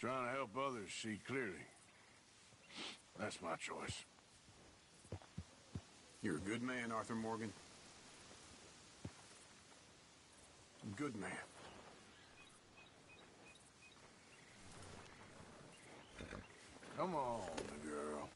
Trying to help others see clearly. That's my choice. You're a good man, Arthur Morgan. Good man. Come on, girl.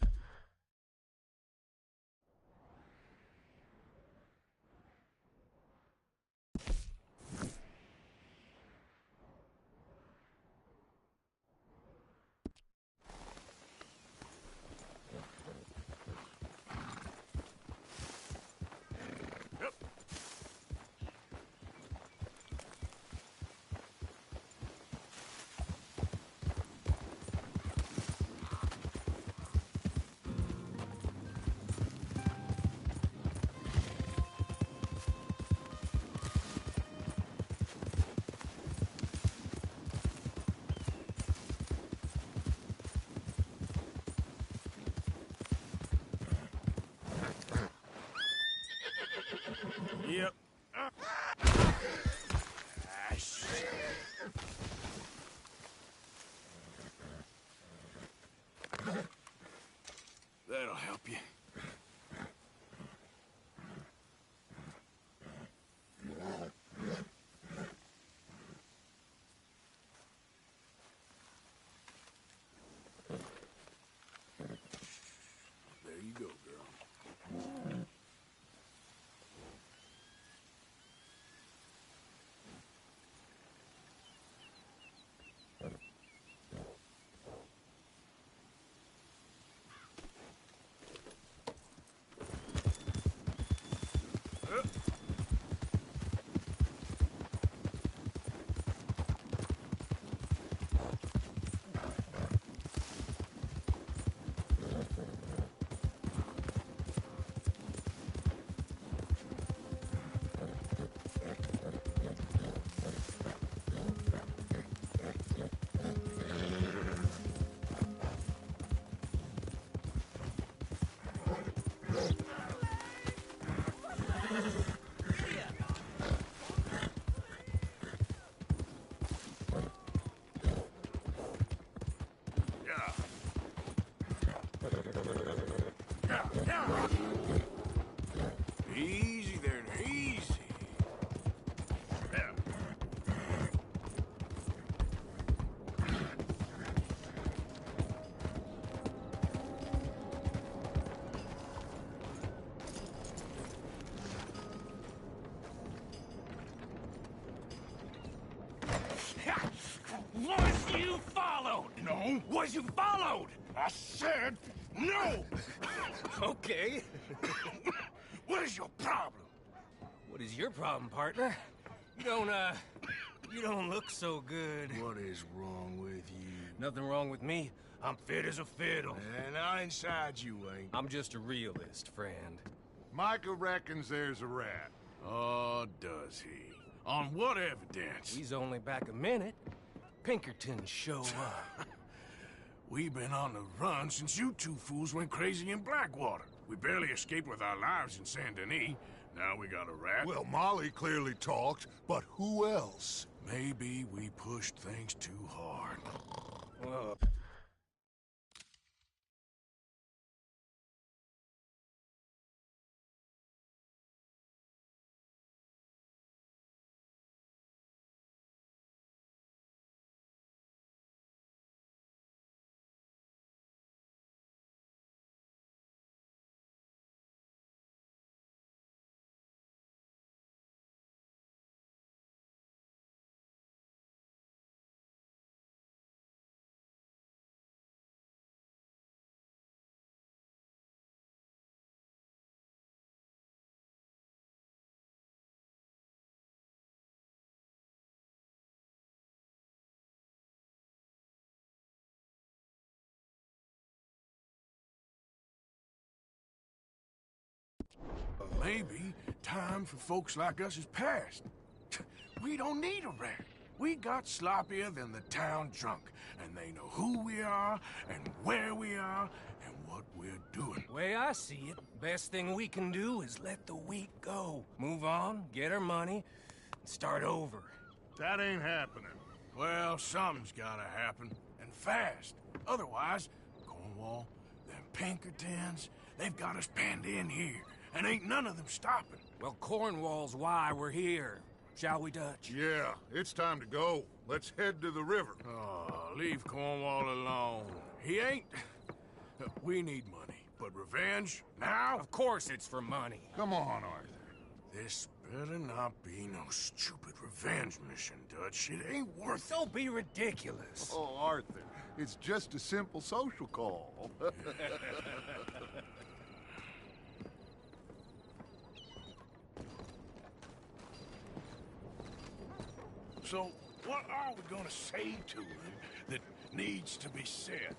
Yep. That'll help you. There you go, girl. Easy there, easy. Yeah. Was you followed? No. Was you followed? I said no! Okay. What is your problem? What is your problem, partner? You don't look so good. What is wrong with you? Nothing wrong with me. I'm fit as a fiddle. And not inside you ain't. I'm just a realist, friend. Micah reckons there's a rat. Oh, does he? On what evidence? He's only back a minute. Pinkerton show up. We've been on the run since you two fools went crazy in Blackwater. We barely escaped with our lives in Saint Denis. Now we got a rat. Well, Molly clearly talked, but who else? Maybe we pushed things too hard. Maybe time for folks like us is past. We don't need a rat. We got sloppier than the town drunk, and they know who we are, and where we are, and what we're doing. Way I see it, best thing we can do is let the week go. Move on, get our money, and start over. That ain't happening. Well, something's gotta happen, and fast. Otherwise, Cornwall, them Pinkertons, they've got us penned in here, and ain't none of them stopping. Well, Cornwall's why we're here. Shall we, Dutch? Yeah, it's time to go. Let's head to the river. Oh, leave Cornwall alone. He ain't... We need money, but revenge, now? Of course it's for money. Come on, Arthur. This better not be no stupid revenge mission, Dutch. It ain't worth it. Don't be ridiculous. Oh, Arthur, it's just a simple social call. So, what are we gonna say to him that needs to be said?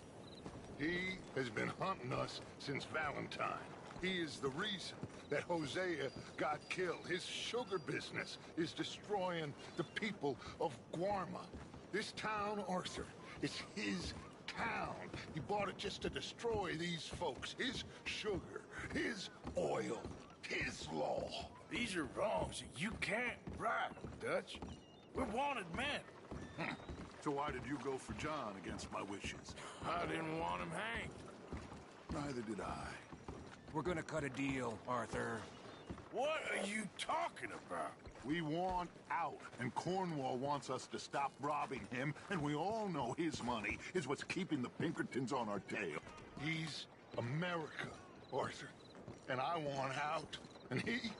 He has been hunting us since Valentine. He is the reason that Hosea got killed. His sugar business is destroying the people of Guarma. This town, Arthur, it's his town. He bought it just to destroy these folks. His sugar, his oil, his law. These are wrongs that you can't right, Dutch. We're wanted men. So why did you go for John against my wishes? I didn't want him hanged. Neither did I. We're gonna cut a deal, Arthur. What are you talking about? We want out, and Cornwall wants us to stop robbing him, and we all know his money is what's keeping the Pinkertons on our tail. He's America, Arthur, and I want out, and he...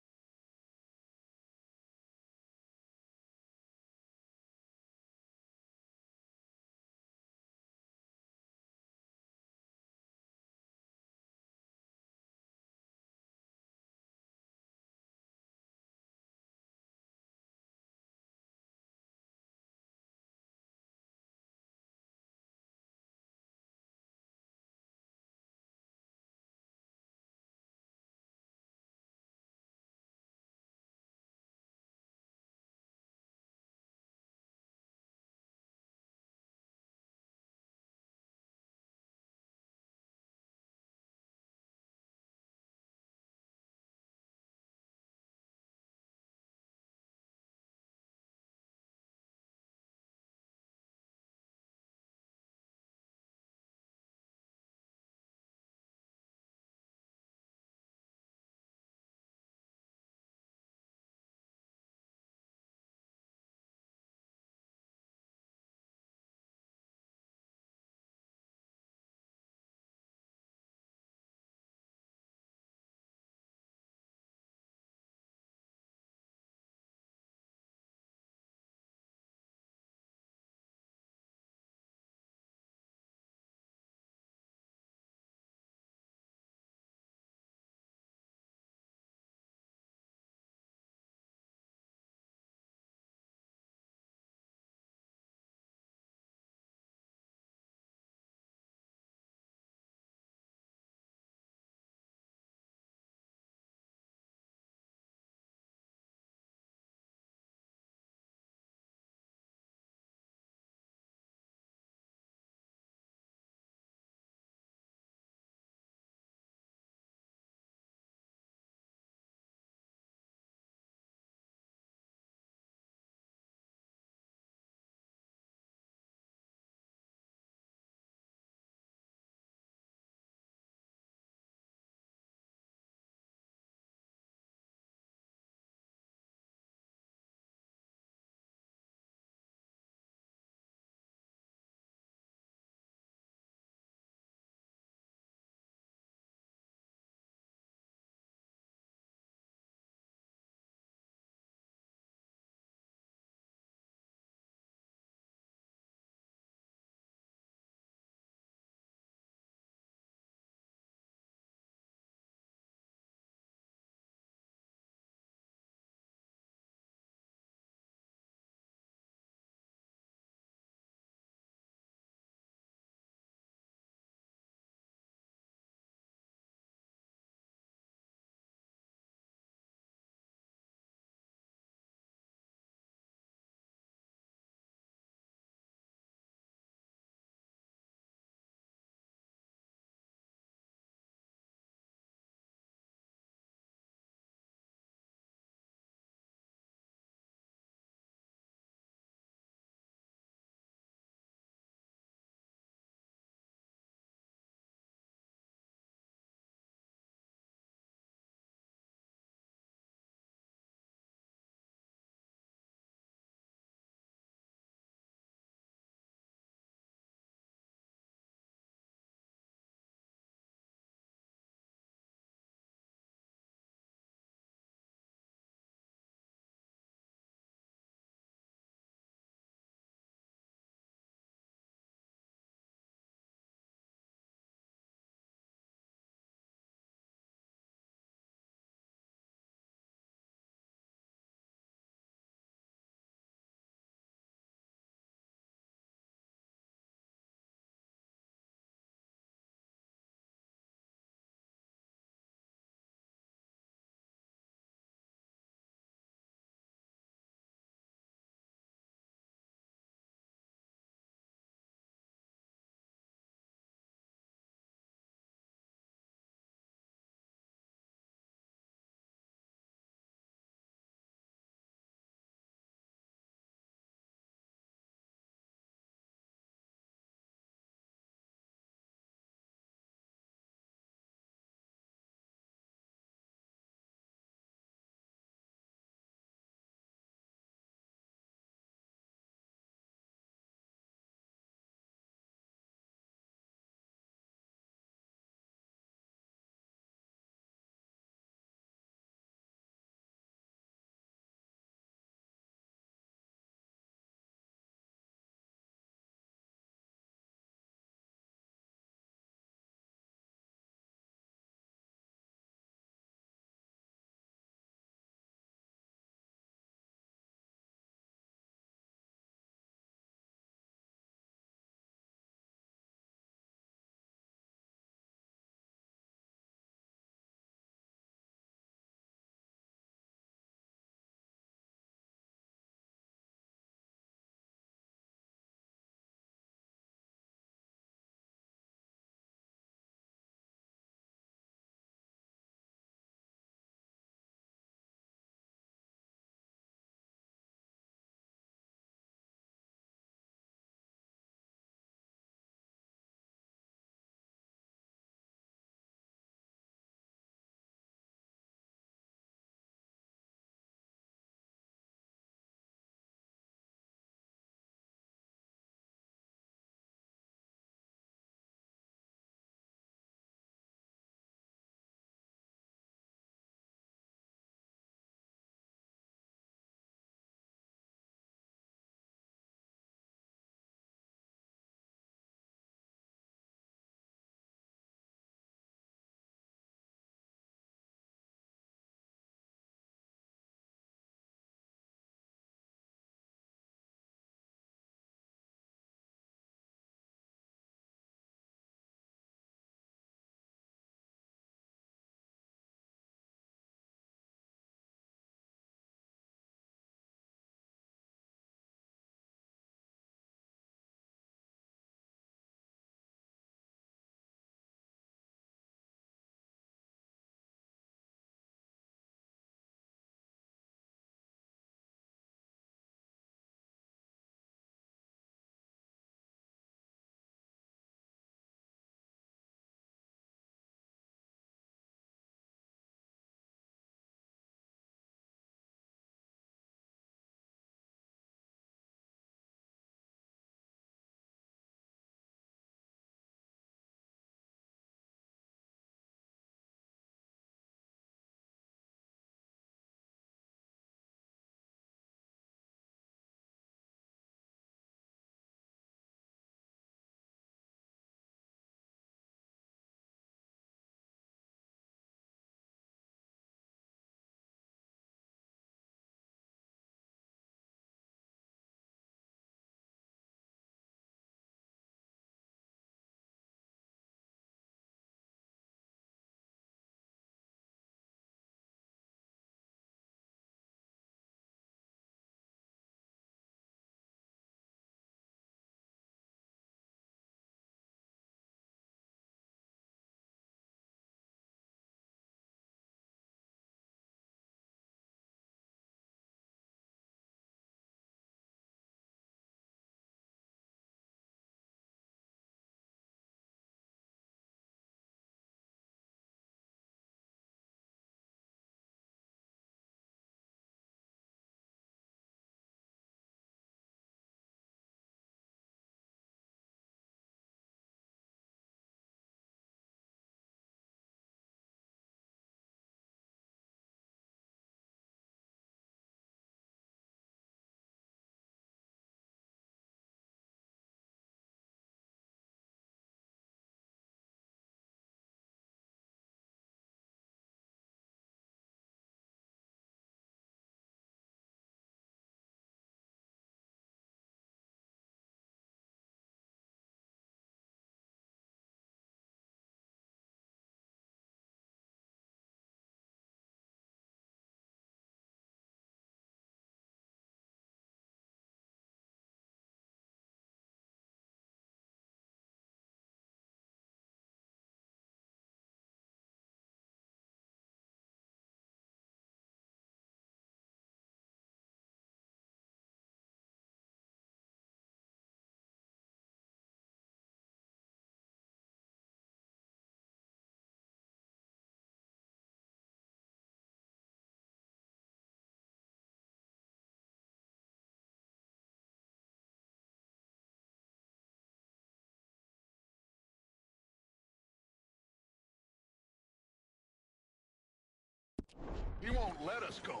He won't let us go.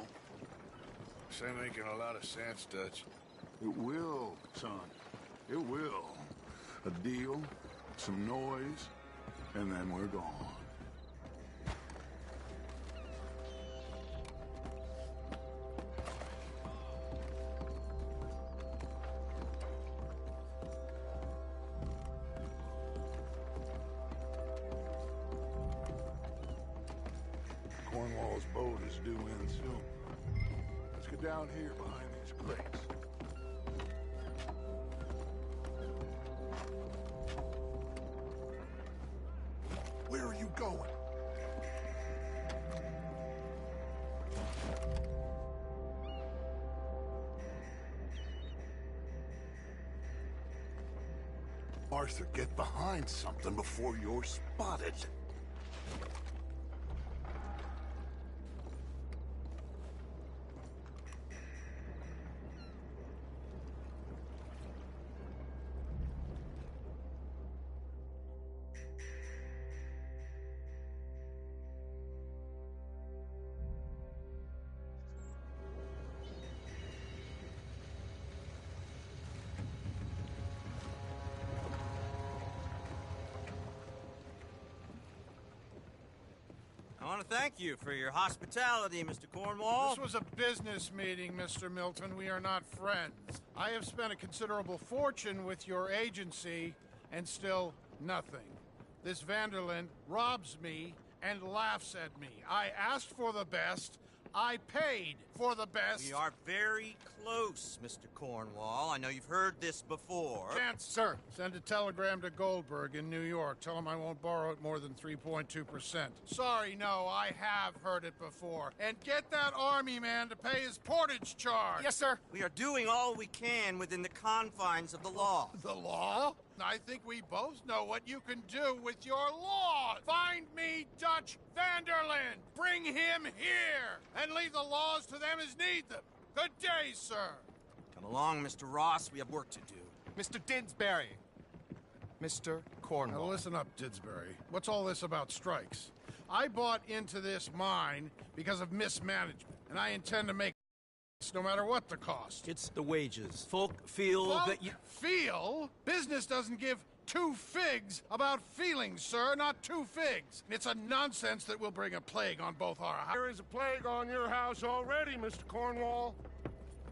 This ain't making a lot of sense, Dutch. It will, son. It will. A deal, some noise, and then we're gone. Cornwall's boat is due in soon. Let's get down here behind these crates. Where are you going? Arthur, get behind something before you're spotted. I want to thank you for your hospitality, Mr. Cornwall. This was a business meeting, Mr. Milton. We are not friends. I have spent a considerable fortune with your agency, and still nothing. This Vanderlyn robs me and laughs at me. I asked for the best. I paid for the best. We are very close, Mr. Cornwall. I know you've heard this before. Chance, sir. Send a telegram to Goldberg in New York. Tell him I won't borrow it more than 3.2%. Sorry, no, I have heard it before. And get that army man to pay his portage charge. Yes, sir. We are doing all we can within the confines of the law. The law? I think we both know what you can do with your law. Find me Dutch Vanderlyn. Bring him here. And leave the laws to them as need them. Good day, sir. Come along, Mr. Ross. We have work to do. Mr. Didsbury. Mr. Cornwall. Now listen up, Didsbury. What's all this about strikes? I bought into this mine because of mismanagement, and I intend to make no matter what the cost. It's the wages. Folk feel that you... Feel? Business doesn't give two figs about feelings, sir, not two figs. It's a nonsense that will bring a plague on both our houses. There is a plague on your house already, Mr. Cornwall.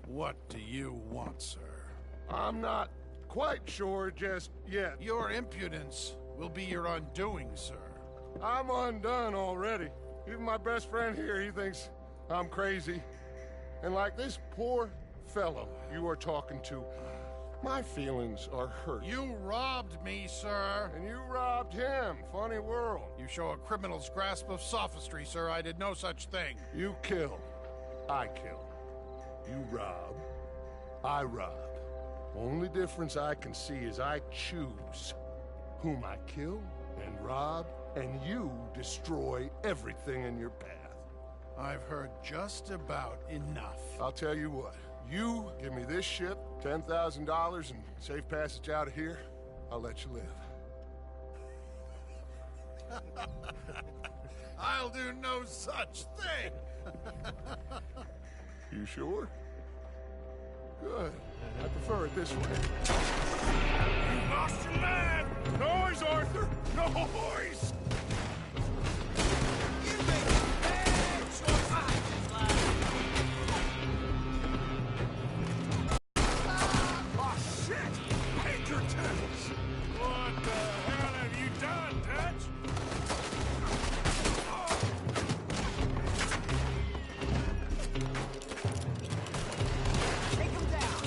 What do you want, sir? I'm not quite sure just yet. Your impudence will be your undoing, sir. I'm undone already. Even my best friend here, he thinks I'm crazy. And like this poor fellow you are talking to, my feelings are hurt. You robbed me, sir. And you robbed him. Funny world. You show a criminal's grasp of sophistry, sir. I did no such thing. You kill. I kill. You rob. I rob. Only difference I can see is I choose whom I kill and rob, and you destroy everything in your path. I've heard just about enough. I'll tell you what. You give me this ship, $10,000, and safe passage out of here, I'll let you live. I'll do no such thing. You sure? Good. I prefer it this way. You lost your man! Noise, Arthur! Noise! What the hell have you done, Dutch? Take him down!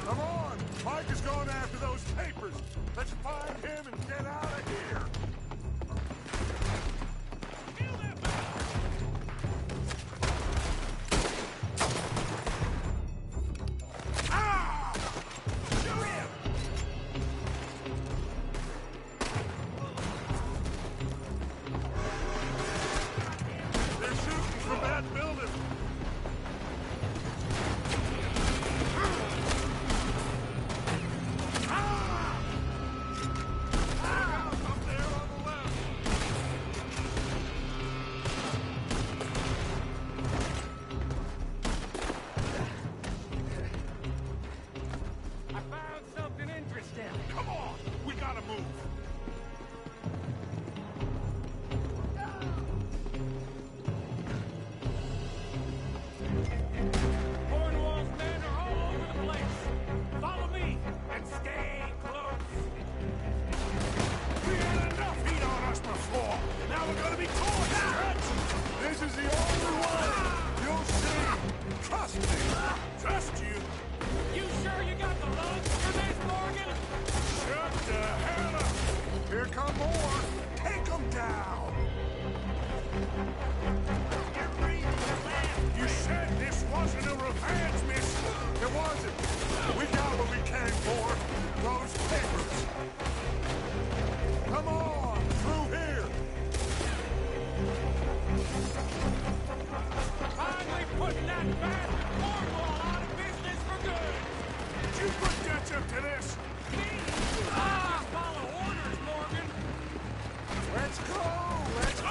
Come on! Mike is going after those papers! Let's find him and get out of here! Ah! Shoot him! They're shooting trust you. You sure you got the lungs for this, Morgan? Shut the hell up. Here come more. Take them down. You said this wasn't a revenge mission. It wasn't. We got what we came for. Those papers. Come on, through here. Finally putting that bastard Cornwall out of business for good! Did you put Dutch up to this? Follow orders, Morgan! Let's go! Let's go!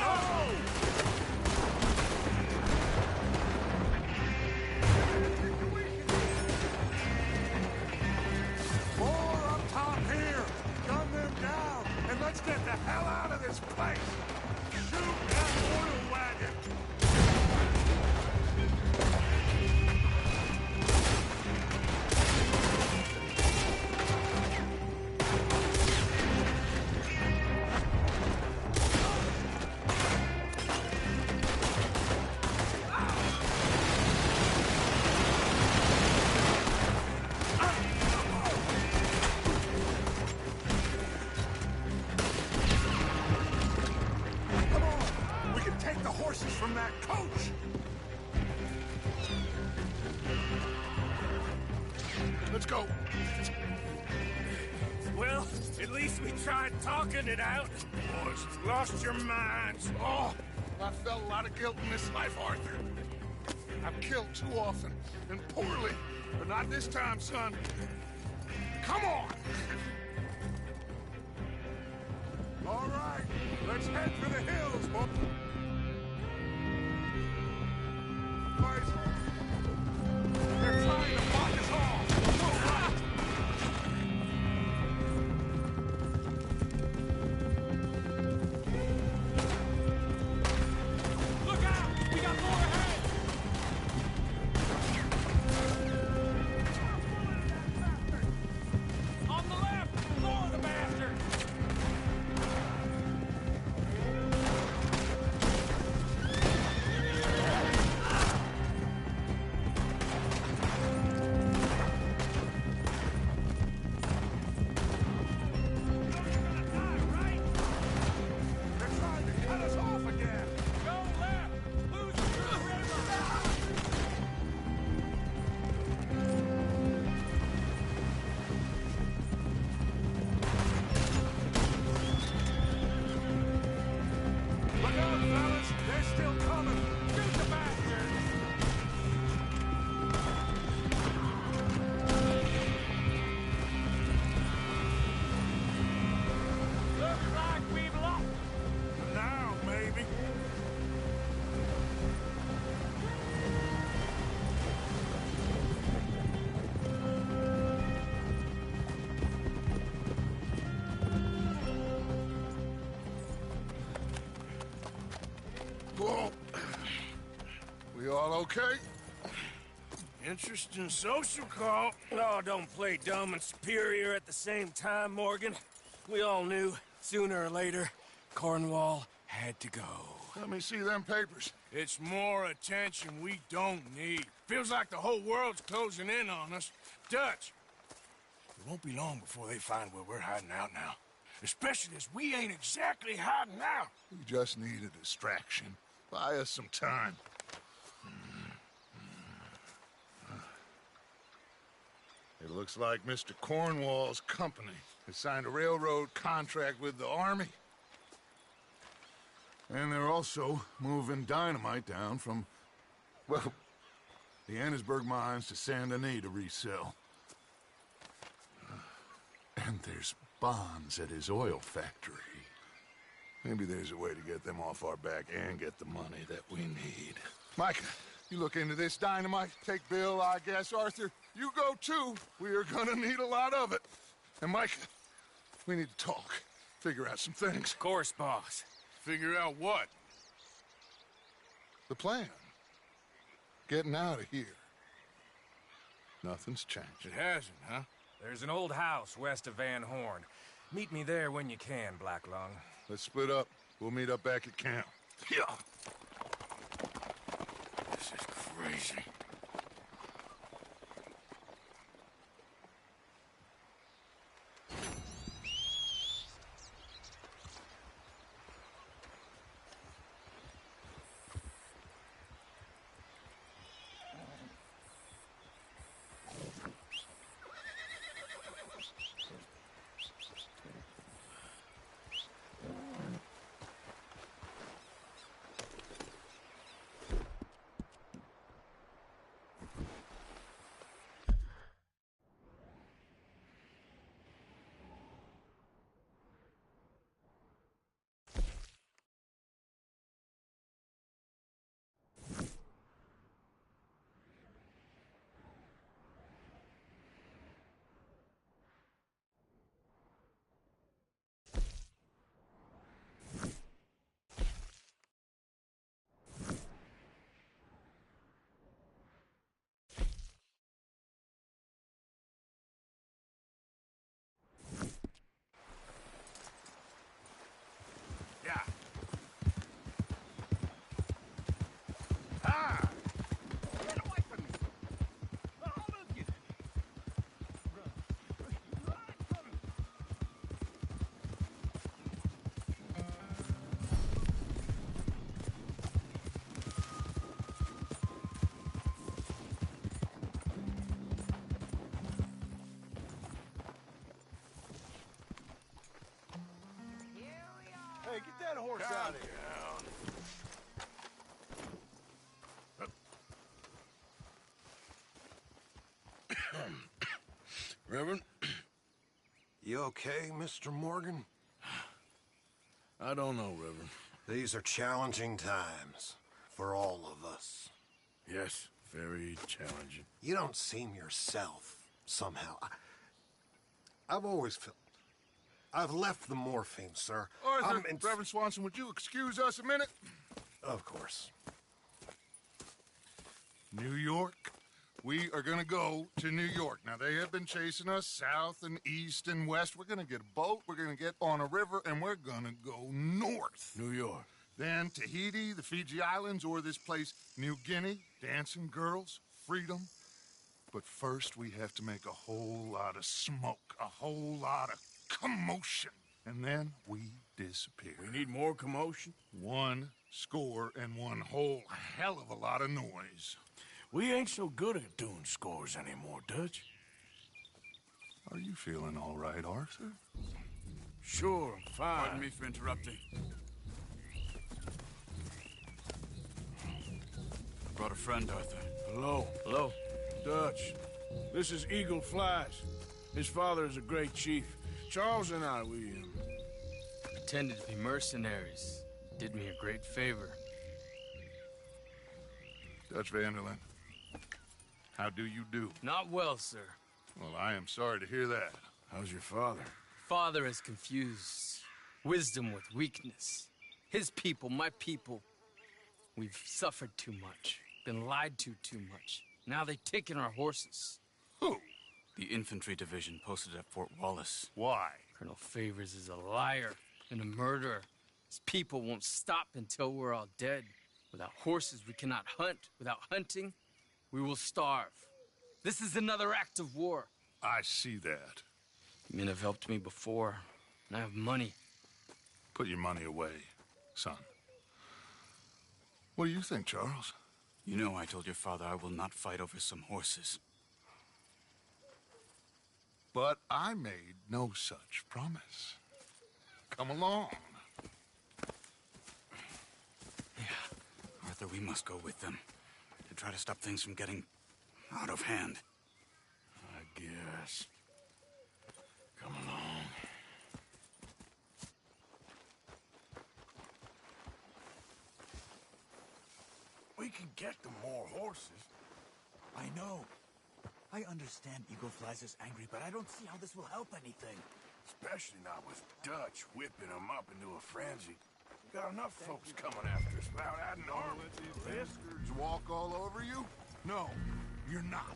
More up top here! Gun them down! And let's get the hell out of this place! Shoot that oil wagon! Come on! We can take the horses from that coach! Let's go! Well, at least we tried talking it out. Boys, lost your minds. Oh, I felt a lot of guilt in this life, Arthur. I've killed too often and poorly, but not this time, son. Come on! All right, let's head for the hills, boys. They're trying to block us off. Go right. Look out! We got more ahead! On the left! Lower the bastard! They're trying to cut us off again. Go left! Lose the river! Look out, fellas. They're still coming. Shoot the bastard! Looks like we've lost. Now, maybe. Whoa. We all okay? Interesting social call. Oh, don't play dumb and superior at the same time, Morgan. We all knew, sooner or later, Cornwall had to go. Let me see them papers. It's more attention we don't need. Feels like the whole world's closing in on us. Dutch, it won't be long before they find where we're hiding out now. Especially as we ain't exactly hiding out. We just need a distraction. Buy us some time. It looks like Mr. Cornwall's company has signed a railroad contract with the Army. And they're also moving dynamite down from, well, the Annesburg mines to Saint Denis to resell. And there's bonds at his oil factory. Maybe there's a way to get them off our back and get the money that we need. Micah, you look into this dynamite. Take Bill, I guess. Arthur, you go too. We are gonna need a lot of it. And Micah, we need to talk. Figure out some things. Of course, boss. Figure out what? The plan. Getting out of here. Nothing's changed. It hasn't, huh? There's an old house west of Van Horn. Meet me there when you can, Blacklung. Let's split up. We'll meet up back at camp. Yeah. This is crazy. horse out of here. Reverend, You okay, Mr. Morgan? I don't know, Reverend. These are challenging times for all of us. Yes, very challenging. You don't seem yourself, somehow. I've always felt... I've left the morphine, sir. Arthur, Reverend Swanson, would you excuse us a minute? Of course. New York. We are gonna go to New York. Now, they have been chasing us south and east and west. We're gonna get a boat, we're gonna get on a river, and we're gonna go north. New York. Then Tahiti, the Fiji Islands, or this place, New Guinea, dancing girls, freedom. But first, we have to make a whole lot of smoke, a whole lot of commotion. And then we disappear. We need more commotion? 1 score and 1 whole hell of a lot of noise. We ain't so good at doing scores anymore, Dutch. Are you feeling all right, Arthur? Sure, I'm fine. Pardon me for interrupting. I brought a friend, Arthur. Hello. Hello. Dutch. This is Eagle Flies. His father is a great chief. Charles and I, we Pretended to be mercenaries. Did me a great favor. Dutch Vanderlyn, how do you do? Not well, sir. Well, I am sorry to hear that. How's your father? Father has confused wisdom with weakness. His people, my people. We've suffered too much. Been lied to too much. Now they've taken our horses. Who? The infantry division posted at Fort Wallace. Why? Colonel Favors is a liar and a murderer. His people won't stop until we're all dead. Without horses, we cannot hunt. Without hunting, we will starve. This is another act of war. I see that. Men have helped me before, and I have money. Put your money away, son. What do you think, Charles? You know I told your father I will not fight over some horses. But I made no such promise. Come along. Arthur, we must go with them to try to stop things from getting out of hand. I guess. Come along. We can get them more horses. I know. I understand Eagle Flies is angry, but I don't see how this will help anything. Especially not with Dutch whipping them up into a frenzy. We got enough folks coming after us without adding army. Bastards walk all over you? No, you're not.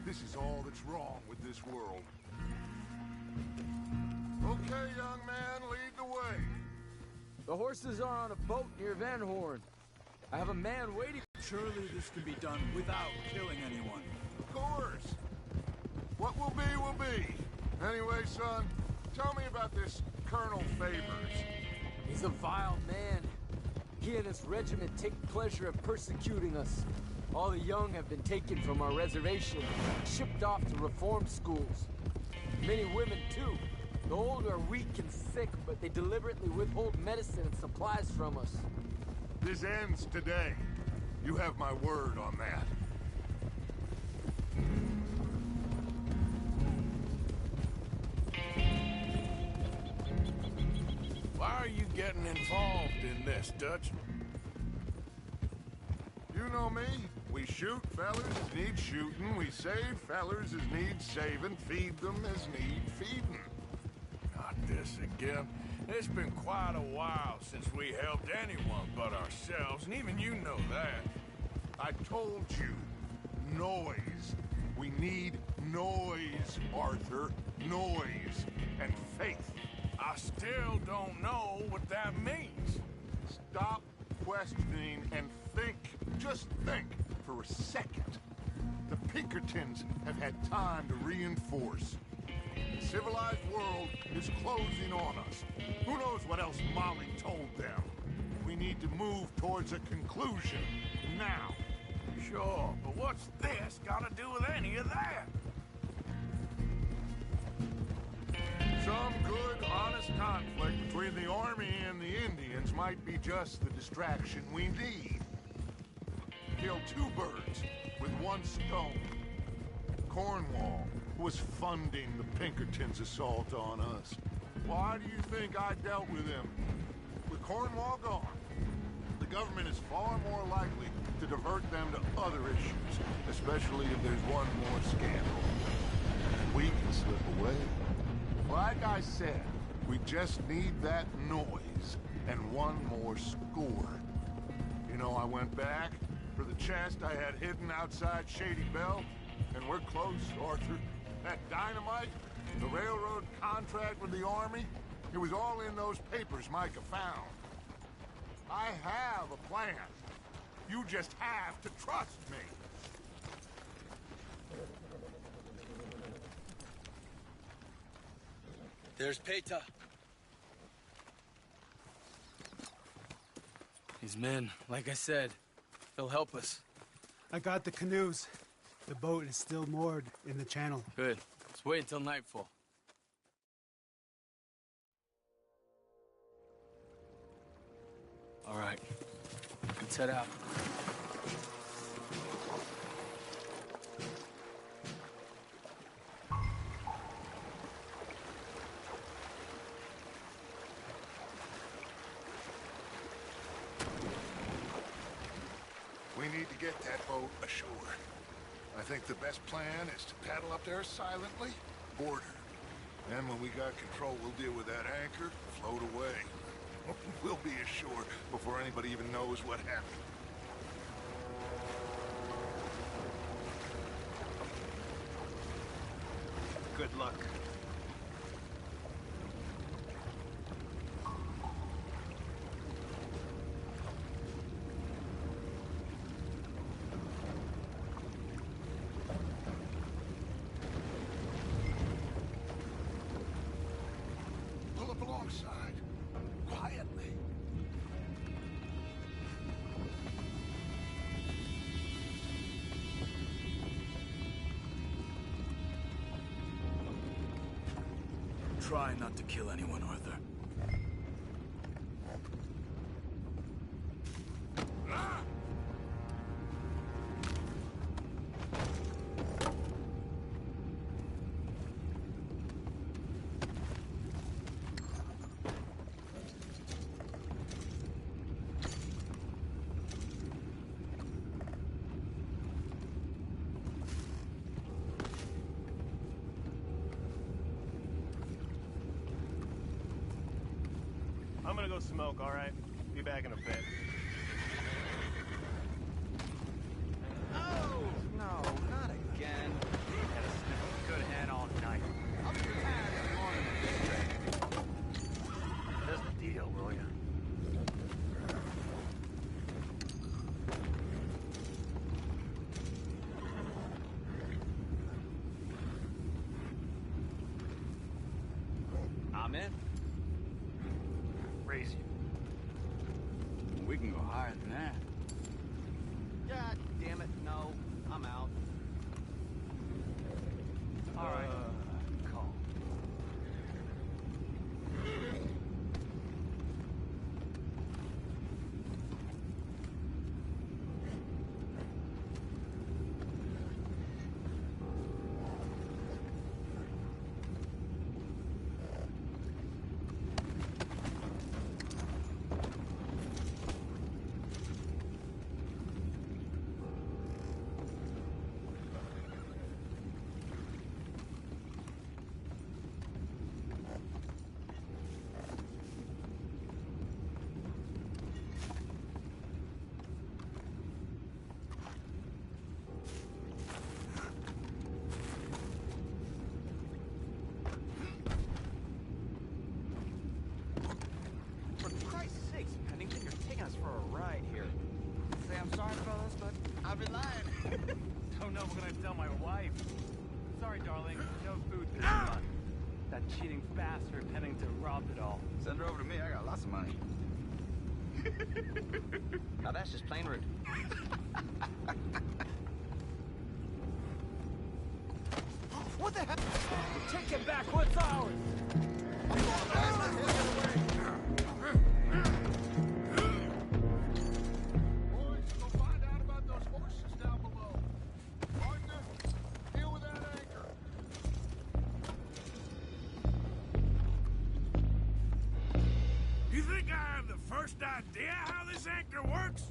This is all that's wrong with this world. Okay, young man, lead the way. The horses are on a boat near Van Horn. I have a man waiting. Surely this can be done without killing anyone. Of course. What will be. Anyway, son, tell me about this Colonel Favors. He's a vile man. He and his regiment take pleasure in persecuting us. All the young have been taken from our reservation, shipped off to reform schools. Many women, too. The old are weak and sick, but they deliberately withhold medicine and supplies from us. This ends today. You have my word on that. Why are you getting involved in this, Dutch? You know me. We shoot fellers as need shooting. We save fellers as need saving. Feed them as need feeding. Not this again. It's been quite a while since we helped anyone but ourselves, and even you know that. I told you. Noise. We need noise, Arthur. Noise. And faith. I still don't know what that means. Stop questioning and think. Just think for a second. The Pinkertons have had time to reinforce. The civilized world is closing on us. Who knows what else Molly told them? We need to move towards a conclusion now. Sure, but what's this got to do with any of that? Some good, honest conflict between the Army and the Indians This might be just the distraction we need. Kill two birds with one stone. Cornwall was funding the Pinkertons' assault on us. Why do you think I dealt with him? With Cornwall gone, the government is far more likely to divert them to other issues, especially if there's one more scandal. And we can slip away. Like I said, we just need that noise and one more score. You know, I went back for the chest I had hidden outside Shady Belle, and we're close, Arthur. That dynamite, the railroad contract with the Army, it was all in those papers Micah found. I have a plan. You just have to trust me. There's Peta. These men, like I said, they'll help us. I got the canoes. The boat is still moored in the channel. Good. Let's wait until nightfall. All right. Let's head out. We need to get that boat ashore. I think the best plan is to paddle up there silently, board her. Then when we got control, we'll deal with that anchor, float away. We'll be ashore before anybody even knows what happened. Good luck. Pull up alongside, quietly. Try not to kill anyone, Arthur. I'm gonna go smoke, all right? Be back in a bit. Oh, no, not again. Had a sniff of good head all night. I'll be tired in the morning with this trade. Just a deal, will ya? I'm in. Raise you. We can go higher than that. God damn it, no. I'm out. All right. Calm. For Christ's sakes, Pennington, you're taking us for a ride here. Say I'm sorry, fellas, but I've been lying. Don't know what I tell my wife. Sorry, darling. No food this month. That cheating bastard Pennington robbed it all. Send her over to me. I got lots of money. Now that's just plain rude. What the hell? Take it back, what's ours? You want to pass that? Get away! first idea how this anchor works?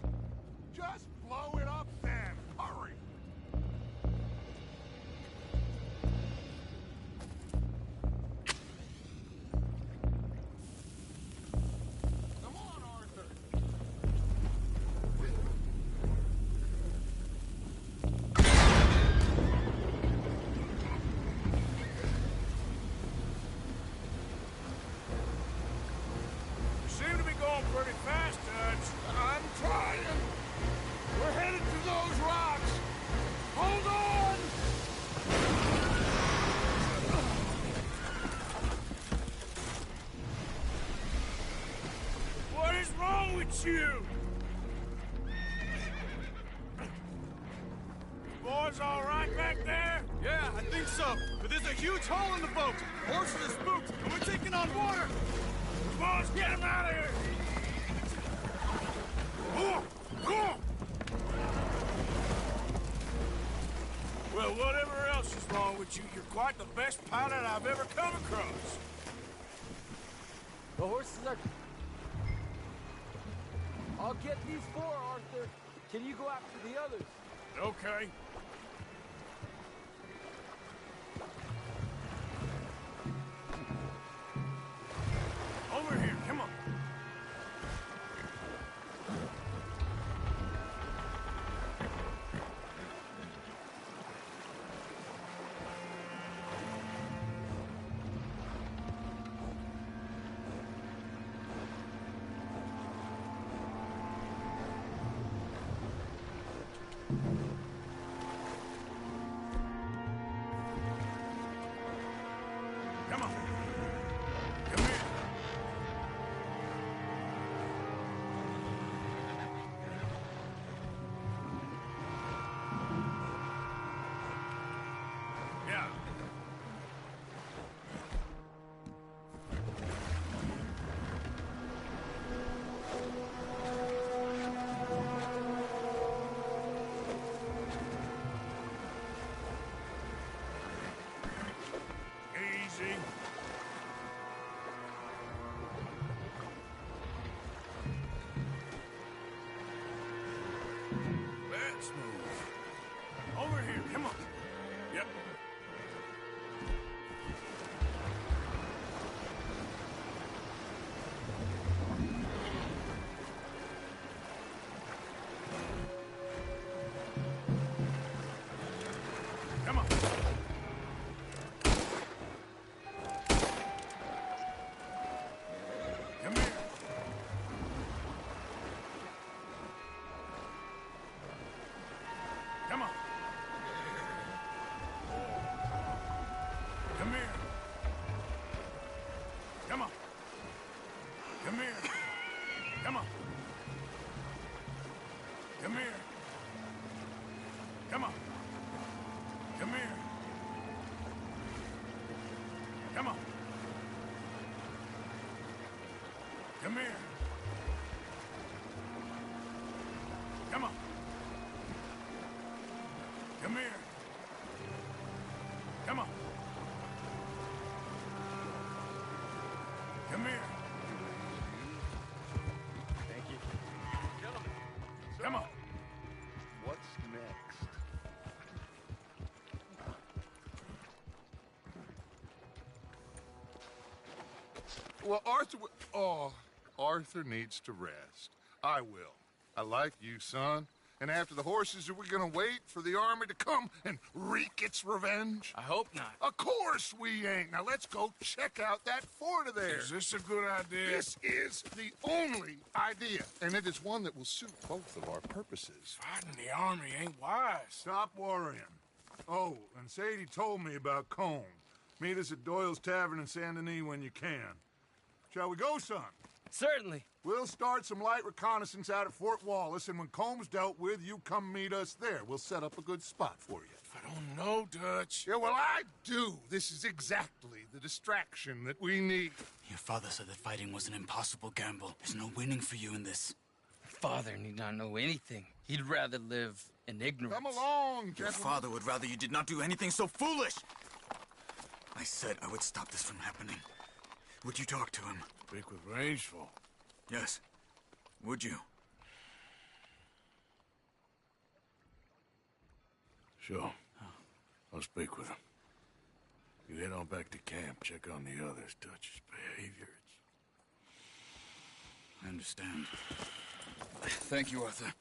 Just blow it up then. Hurry. Come on, Arthur. You seem to be going pretty fast, Dutch. I'm trying. We're headed to those rocks. Hold on! What is wrong with you? Boys all right back there? Yeah, I think so. But there's a huge hole in the boat. Horses are spooked, and we're taking on water. Boys, get him out of here! Well, whatever else is wrong with you, you're quite the best pilot I've ever come across. The horses are... I'll get these four, Arthur. Can you go after the others? Okay. Over here, come on. Come on. Come here. Yeah. Easy. Let's move. Over here, come on. Yep. Come on. Come here. Come on. Come here. Come on. Come here. Come on. Come here. Come on. Come here. Come on. Come here. Come on. Come here. Come on. Come here. Thank you. Gentlemen. Come on. What's next? Well, Arthur needs to rest. I will. I like you, son. And after the horses, are we gonna wait for the army to come and wreak its revenge? I hope not. Of course we ain't. Now let's go check out that fort of theirs. Is this a good idea? This is the only idea, and it is one that will suit both of our purposes. Fighting the army ain't wise. Stop worrying. Oh, and Sadie told me about Cone. Meet us at Doyle's Tavern in Saint Denis when you can. Shall we go, son? Certainly. We'll start some light reconnaissance out at Fort Wallace, and when Comb's dealt with, you come meet us there. We'll set up a good spot for you. I don't know, Dutch. Yeah, well, I do. This is exactly the distraction that we need. Your father said that fighting was an impossible gamble. There's no winning for you in this. Father need not know anything. He'd rather live in ignorance. Come along, Your gentlemen. father would rather you did not do anything so foolish. I said I would stop this from happening. Would you talk to him? Speak with Rangeful. Yes. Would you? Sure. I'll speak with him. You head on back to camp, check on the others, touch his behavior. I understand. Thank you, Arthur.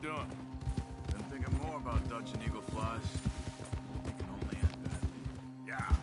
doing? Been thinking more about Dutch and Eagle flies. It can only end badly. Yeah.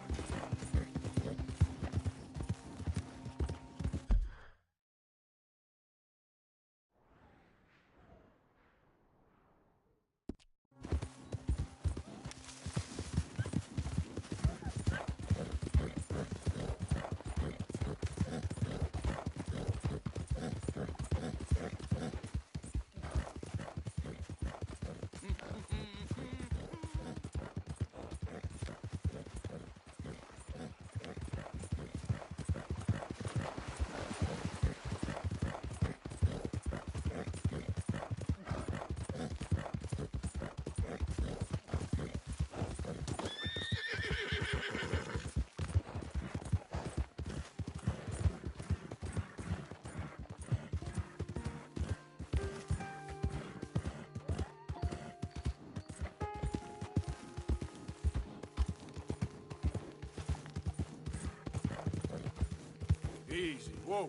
Easy. Whoa.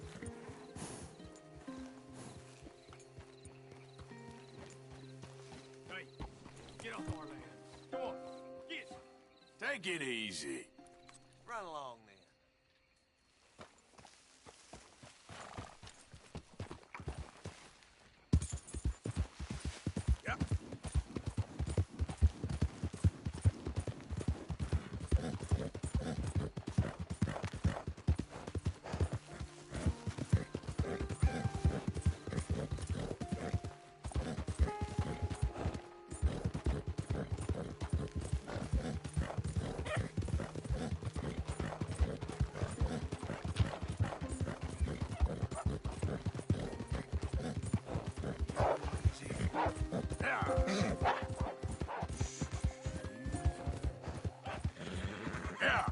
Hey, get off our land. Come on, get. Take it easy. Run along then. Yep. Yeah.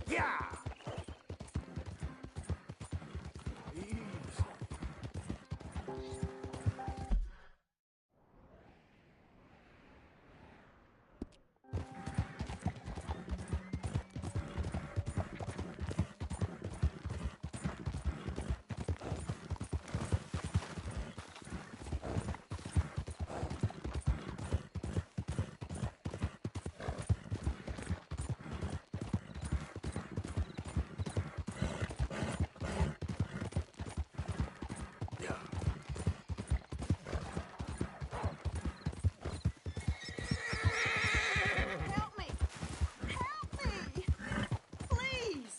Yeah. Easy. Help me! Help me! Please!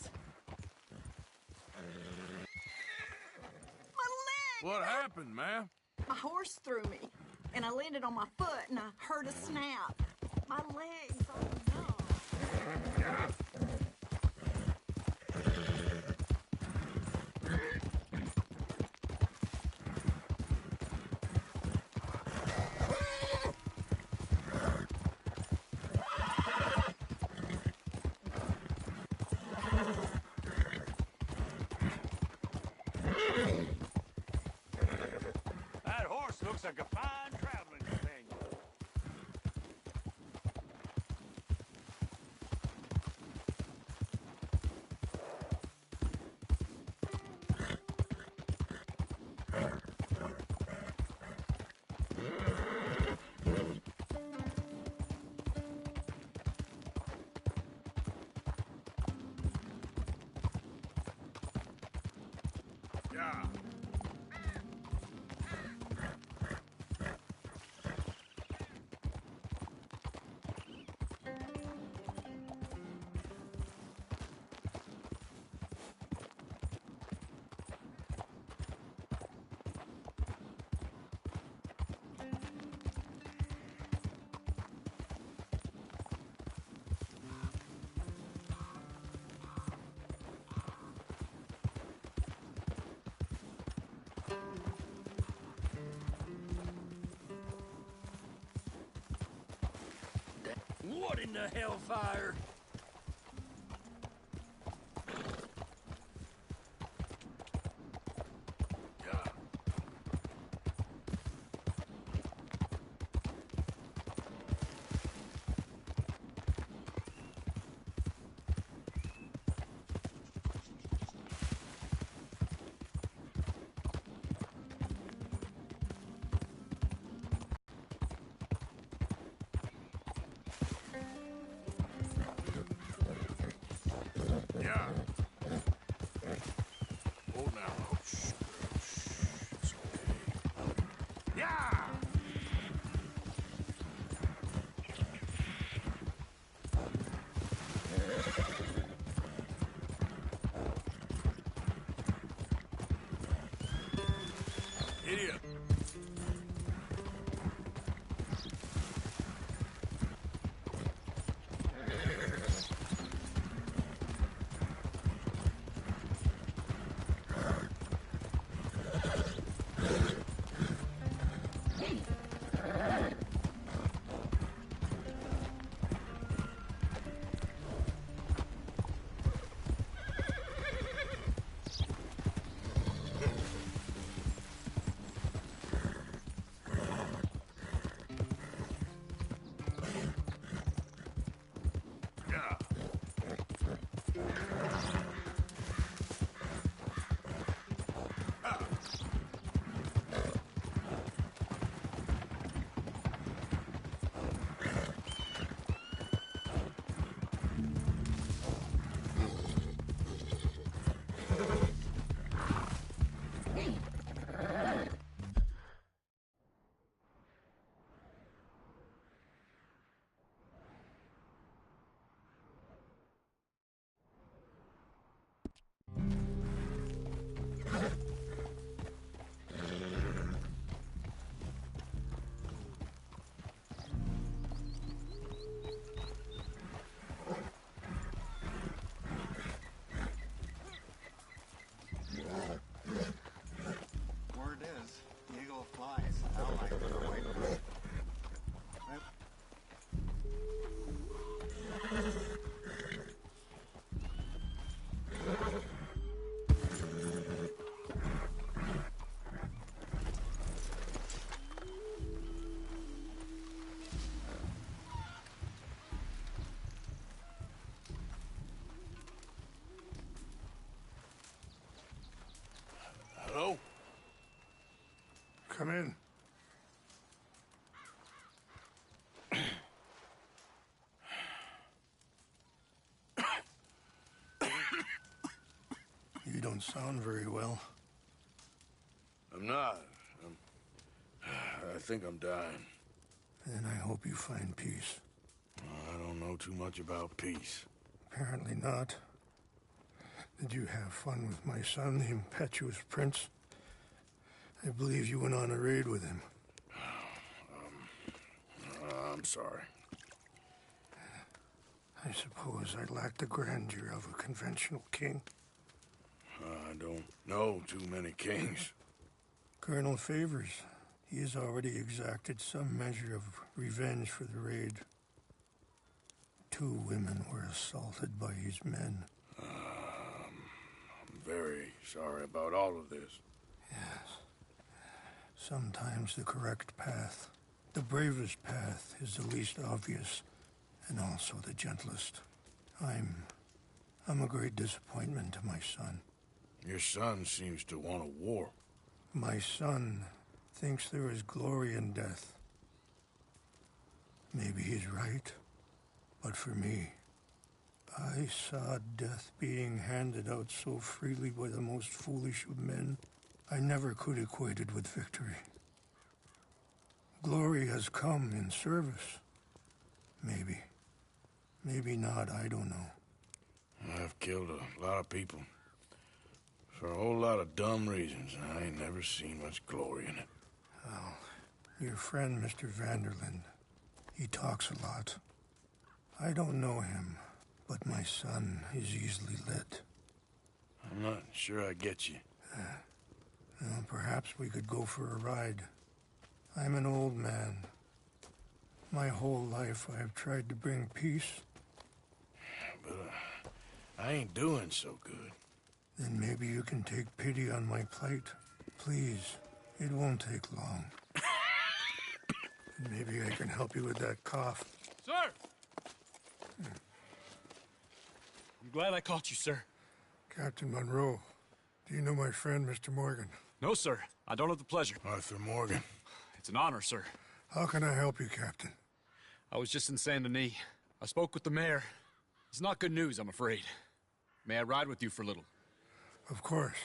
My leg! What happened, ma'am? My horse threw me, and I landed on my foot, and I heard a snap. My legs are numb. That horse looks like a fine traveling companion. Yeah. What in the hellfire? Idiot. Word is, the eagle flies allied with the white bird. Hello? Come in. You don't sound very well. I'm not. I think I'm dying. Then I hope you find peace. I don't know too much about peace. Apparently not. Did you have fun with my son, the impetuous prince? I believe you went on a raid with him. I'm sorry. I suppose I lack the grandeur of a conventional king. I don't know too many kings. Colonel Favors, he has already exacted some measure of revenge for the raid. 2 women were assaulted by his men. I'm very sorry about all of this. Yes. Sometimes the correct path, the bravest path, is the least obvious, and also the gentlest. I'm a great disappointment to my son. Your son seems to want a war. My son thinks there is glory in death. Maybe he's right, but for me, I saw death being handed out so freely by the most foolish of men. I never could equate it with victory. Glory has come in service. Maybe. Maybe not, I don't know. I've killed a lot of people. For a whole lot of dumb reasons, and I ain't never seen much glory in it. Well, your friend, Mr. Vanderlyn, he talks a lot. I don't know him, but my son is easily led. I'm not sure I get you. Well, perhaps we could go for a ride. I'm an old man. My whole life I have tried to bring peace. But I ain't doing so good. Then maybe you can take pity on my plight. Please, it won't take long. And maybe I can help you with that cough. Sir! I'm glad I caught you, sir. Captain Monroe, do you know my friend, Mr. Morgan? No, sir. I don't have the pleasure. Arthur Morgan. It's an honor, sir. How can I help you, Captain? I was just in Saint Denis. I spoke with the mayor. It's not good news, I'm afraid. May I ride with you for a little? Of course.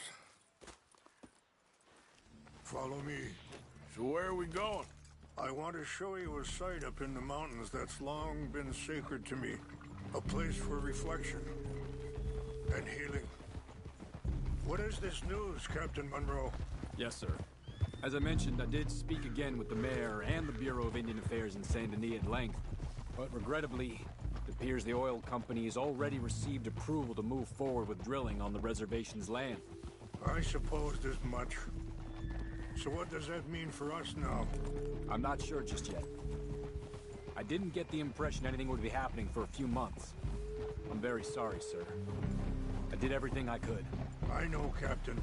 Follow me. So where are we going? I want to show you a site up in the mountains that's long been sacred to me. A place for reflection and healing. What is this news, Captain Monroe? Yes, sir. As I mentioned, I did speak again with the mayor and the Bureau of Indian Affairs in Saint Denis at length, but regrettably, it appears the oil company has already received approval to move forward with drilling on the reservation's land. I supposed as much. So what does that mean for us now? I'm not sure just yet. I didn't get the impression anything would be happening for a few months. I'm very sorry, sir. I did everything I could. I know, Captain.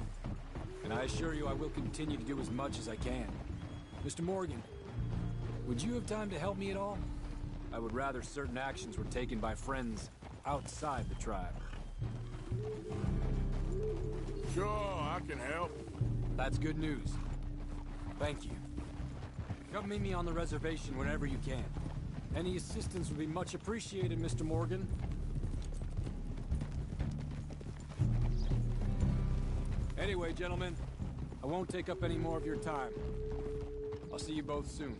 And I assure you I will continue to do as much as I can. Mr. Morgan, would you have time to help me at all? I would rather certain actions were taken by friends outside the tribe. Sure, I can help. That's good news. Thank you. Come meet me on the reservation whenever you can. Any assistance would be much appreciated, Mr. Morgan. Anyway, gentlemen, I won't take up any more of your time. I'll see you both soon.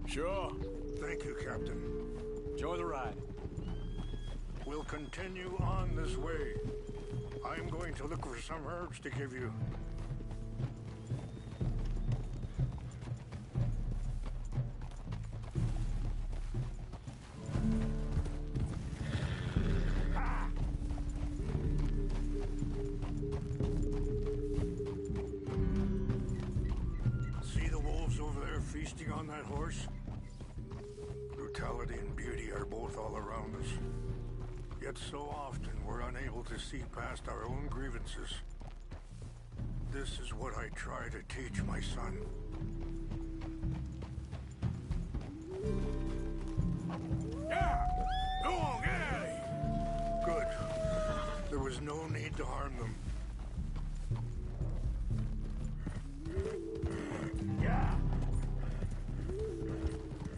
Sure. Thank you, Captain. Enjoy the ride. We'll continue on this way. I'm going to look for some herbs to give you. See the wolves over there feasting on that horse? Brutality and beauty are both all around us. Yet so often we're unable to see past our own grievances. This is what I try to teach my son. Yeah! Go on, get out of here! Good. There was no need to harm them. Yeah!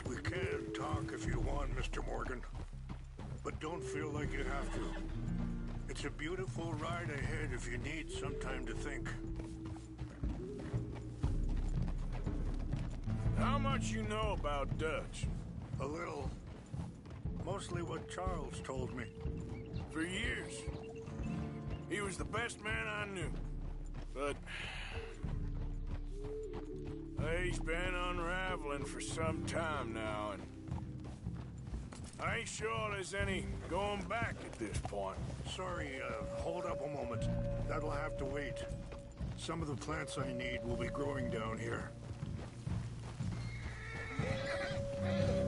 We can talk if you want, Mr. Morgan. But don't feel like you have to. It's a beautiful ride ahead if you need some time to think. How much you know about Dutch? A little. Mostly what Charles told me. For years. He was the best man I knew. But he's been unraveling for some time now, and I ain't sure there's any going back at this point. Sorry, hold up a moment. That'll have to wait. Some of the plants I need will be growing down here.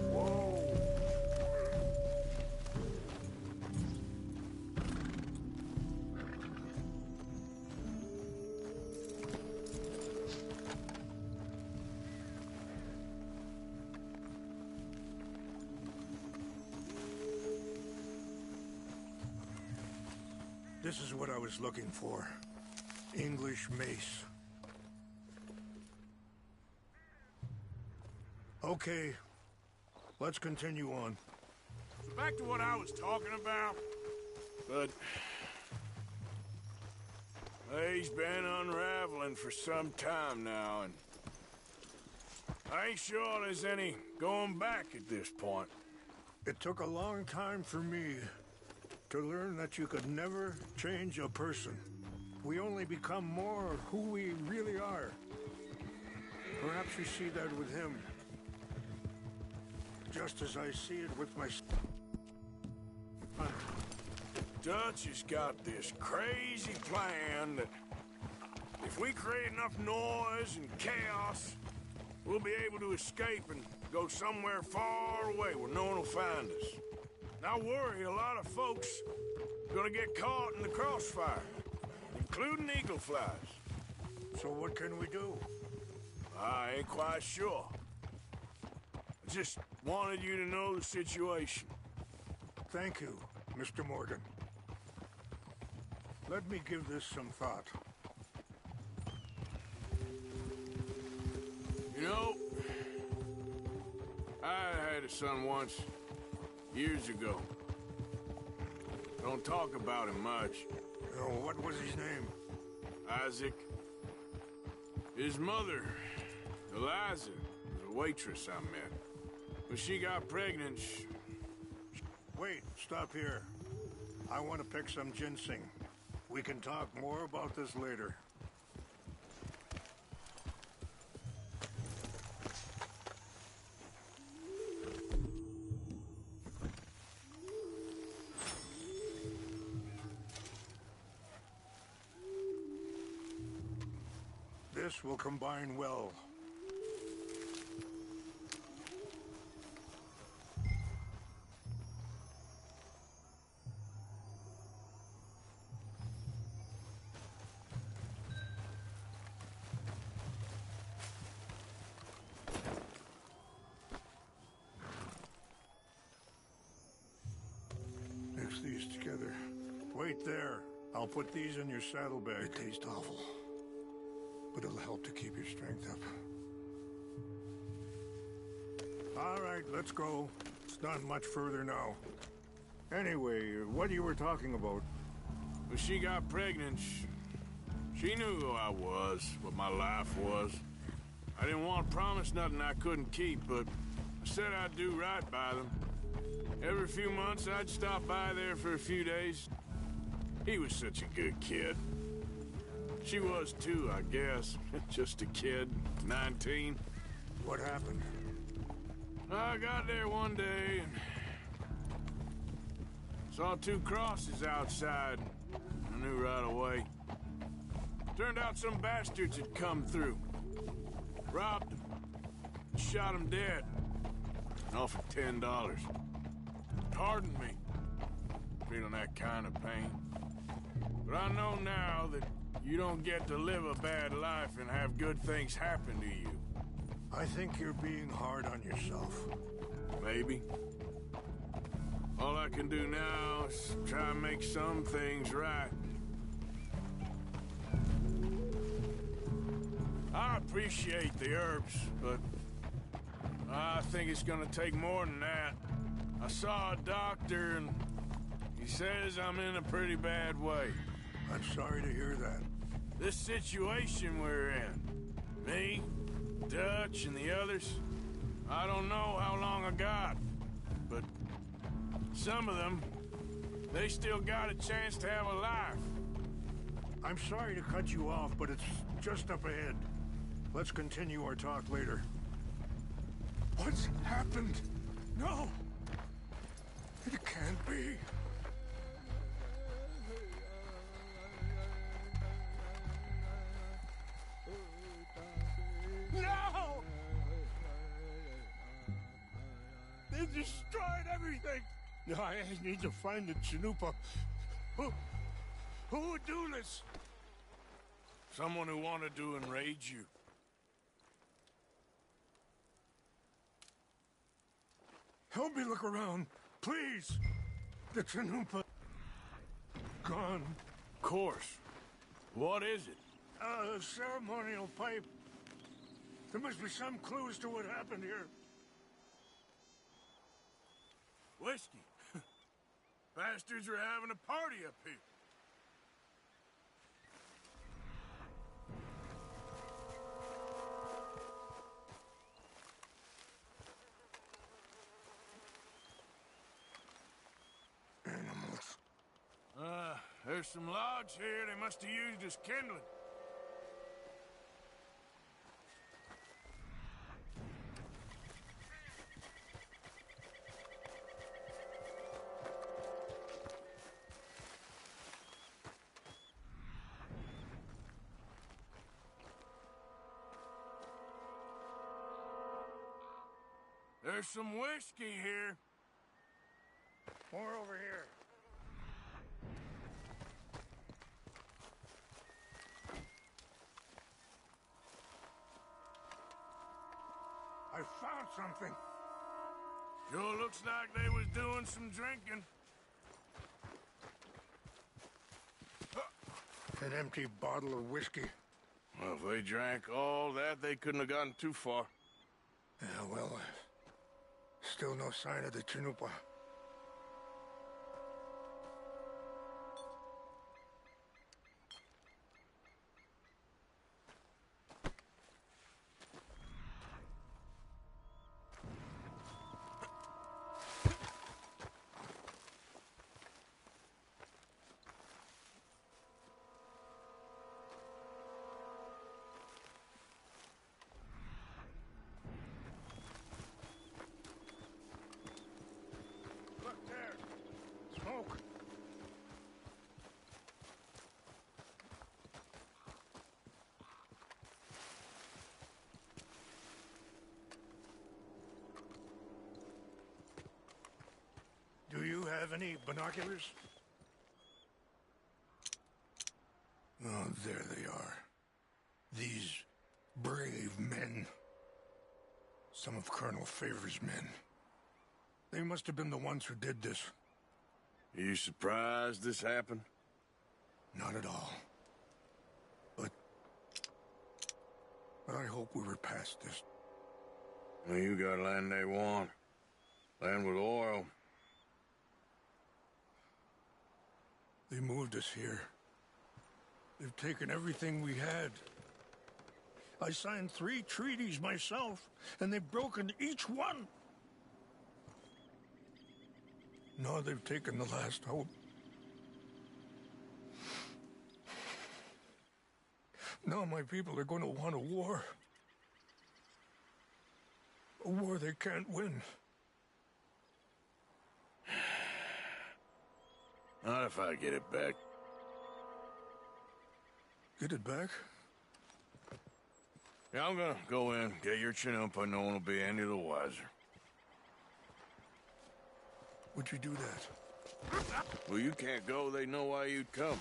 Whoa! This is what I was looking for. English mace. Okay, let's continue on. Back to what I was talking about. But he's been unraveling for some time now, and I ain't sure there's any going back at this point. It took a long time for me to learn that you could never change a person. We only become more who we really are. Perhaps you see that with him. Just as I see it with my son. Dutch has got this crazy plan that if we create enough noise and chaos, we'll be able to escape and go somewhere far away where no one will find us. And I worry a lot of folks are gonna get caught in the crossfire, including eagle flies. So what can we do? I ain't quite sure. I just wanted you to know the situation. Thank you, Mr. Morgan. Let me give this some thought. You know, I had a son once, years ago. Don't talk about him much. Oh, what was his name? Isaac. His mother, Eliza, was a waitress I met. When she got pregnant, Wait, stop here. I want to pick some ginseng. We can talk more about this later. this will combine well. Mix these together. Wait there. I'll put these in your saddlebag. It tastes awful, but it'll help to keep your strength up. All right, let's go. It's not much further now. Anyway, what you were talking about? When she got pregnant, she knew who I was, what my life was. I didn't want to promise nothing I couldn't keep, but I said I'd do right by them. Every few months, I'd stop by there for a few days. He was such a good kid. She was too, I guess. Just a kid, 19. What happened? I got there one day and saw 2 crosses outside. I knew right away. Turned out some bastards had come through. Robbed them. Shot him dead. Offered $10. Pardon me. Feeling that kind of pain. But I know now that you don't get to live a bad life and have good things happen to you. I think you're being hard on yourself. Maybe. All I can do now is try and make some things right. I appreciate the herbs, but I think it's gonna take more than that. I saw a doctor and he says I'm in a pretty bad way. I'm sorry to hear that. This situation we're in, me, Dutch, and the others, I don't know how long I got, but some of them, they still got a chance to have a life. I'm sorry to cut you off, but it's just up ahead. Let's continue our talk later. What's happened? No! It can't be. No! They destroyed everything! I need to find the Chanupa. Who would do this? Someone who wanted to enrage you. Help me look around, please. The Chanupa. Gone. Of course. What is it? A ceremonial pipe. There must be some clues to what happened here. Whiskey. Bastards are having a party up here. Animals. There's some logs here they must have used as kindling. There's some whiskey here. More over here. I found something. Sure looks like they was doing some drinking. An empty bottle of whiskey. Well, if they drank all that, they couldn't have gotten too far. Yeah, well, still no sign of the Chanupa. have any binoculars? Oh, there they are. These brave men. Some of Colonel Favor's men. They must have been the ones who did this. Are you surprised this happened? Not at all. But I hope we were past this. Well, you got land they want. Land with oil. They moved us here. They've taken everything we had. I signed 3 treaties myself, and they've broken each one. Now they've taken the last hope. Now my people are going to want a war. A war they can't win. Not if I get it back. Get it back? Yeah, I'm gonna go in, get your Chinook, but no one will be any the wiser. Would you do that? Well, you can't go. They know why you'd come.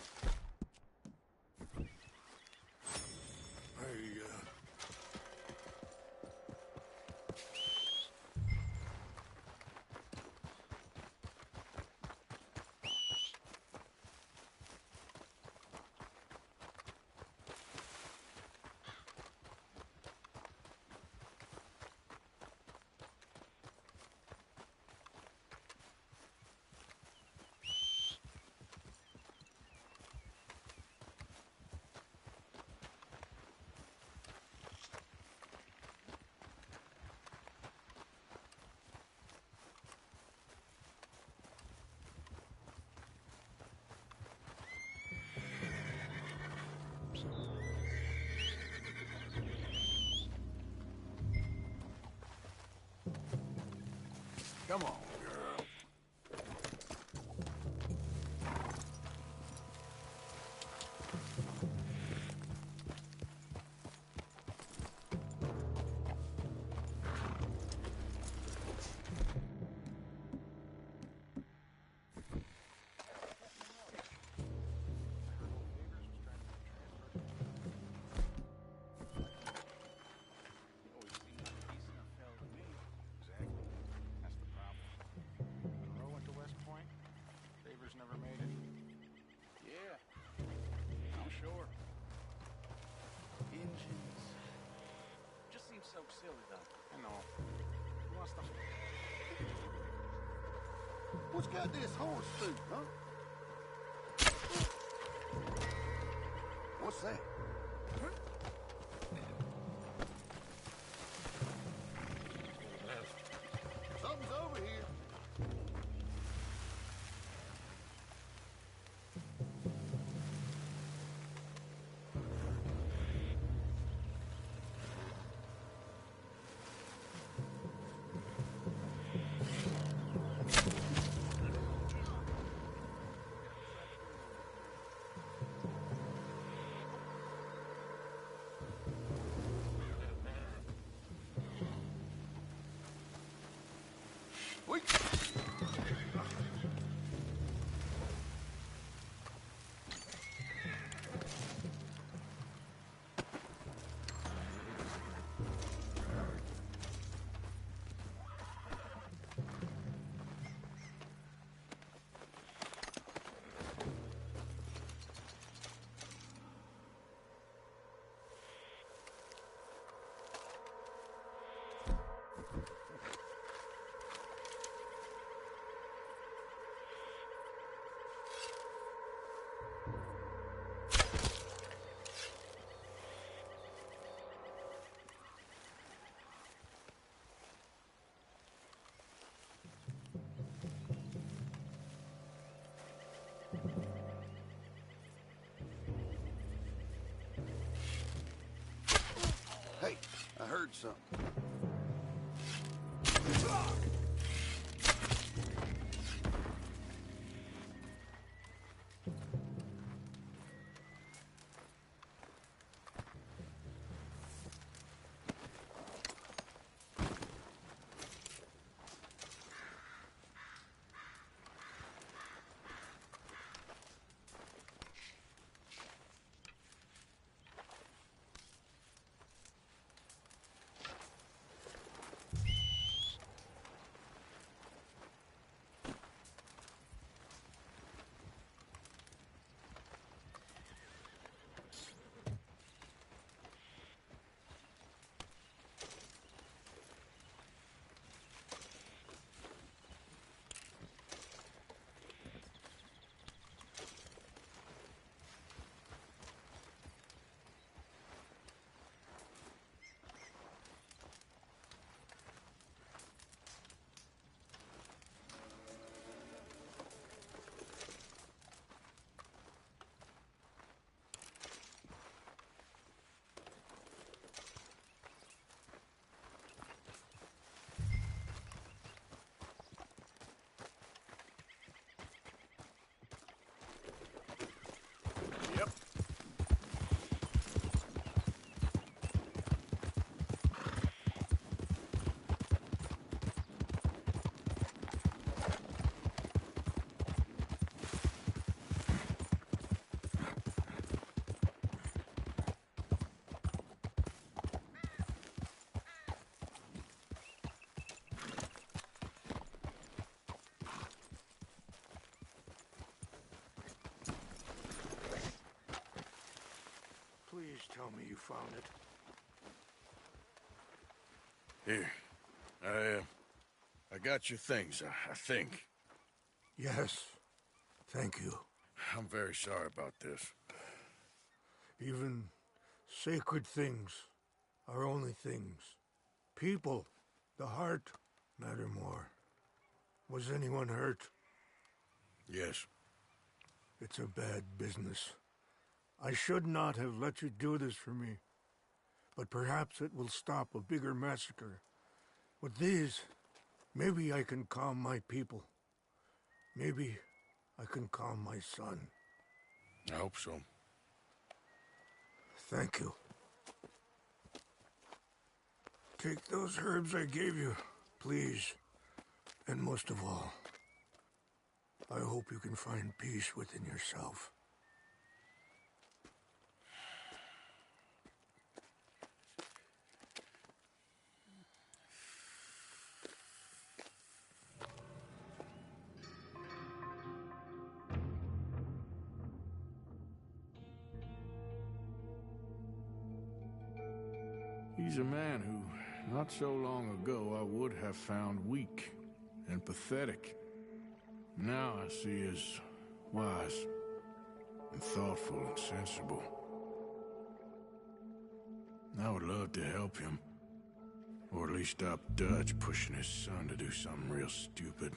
Come on, girl. So silly, though. I know. Who wants to... What's got this horse suit, huh? What's that? Something's over here. Hey, I heard something. Here. I got your things, I think. Yes. Thank you. I'm very sorry about this. Even sacred things are only things. People, the heart, matter more. Was anyone hurt? Yes. It's a bad business. I should not have let you do this for me. But perhaps it will stop a bigger massacre. With these, maybe I can calm my people. Maybe I can calm my son. I hope so. Thank you. Take those herbs I gave you, please. And most of all, I hope you can find peace within yourself. He's a man who, not so long ago, I would have found weak and pathetic. Now I see as wise and thoughtful and sensible. I would love to help him. Or at least stop Dutch pushing his son to do something real stupid.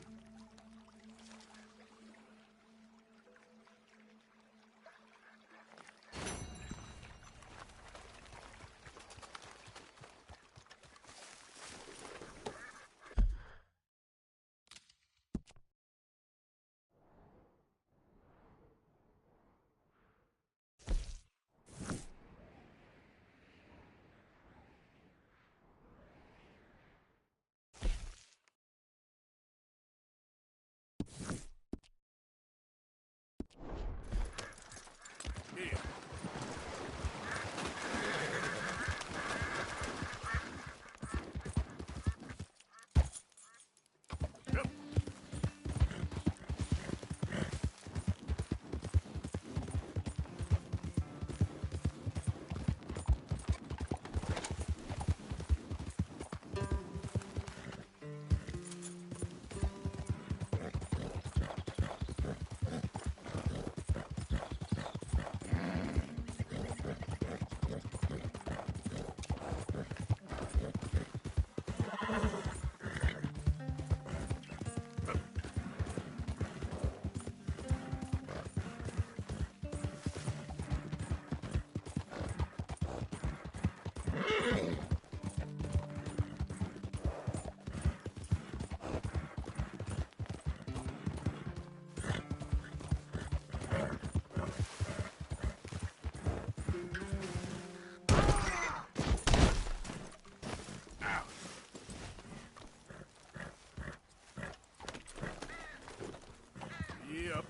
Yep.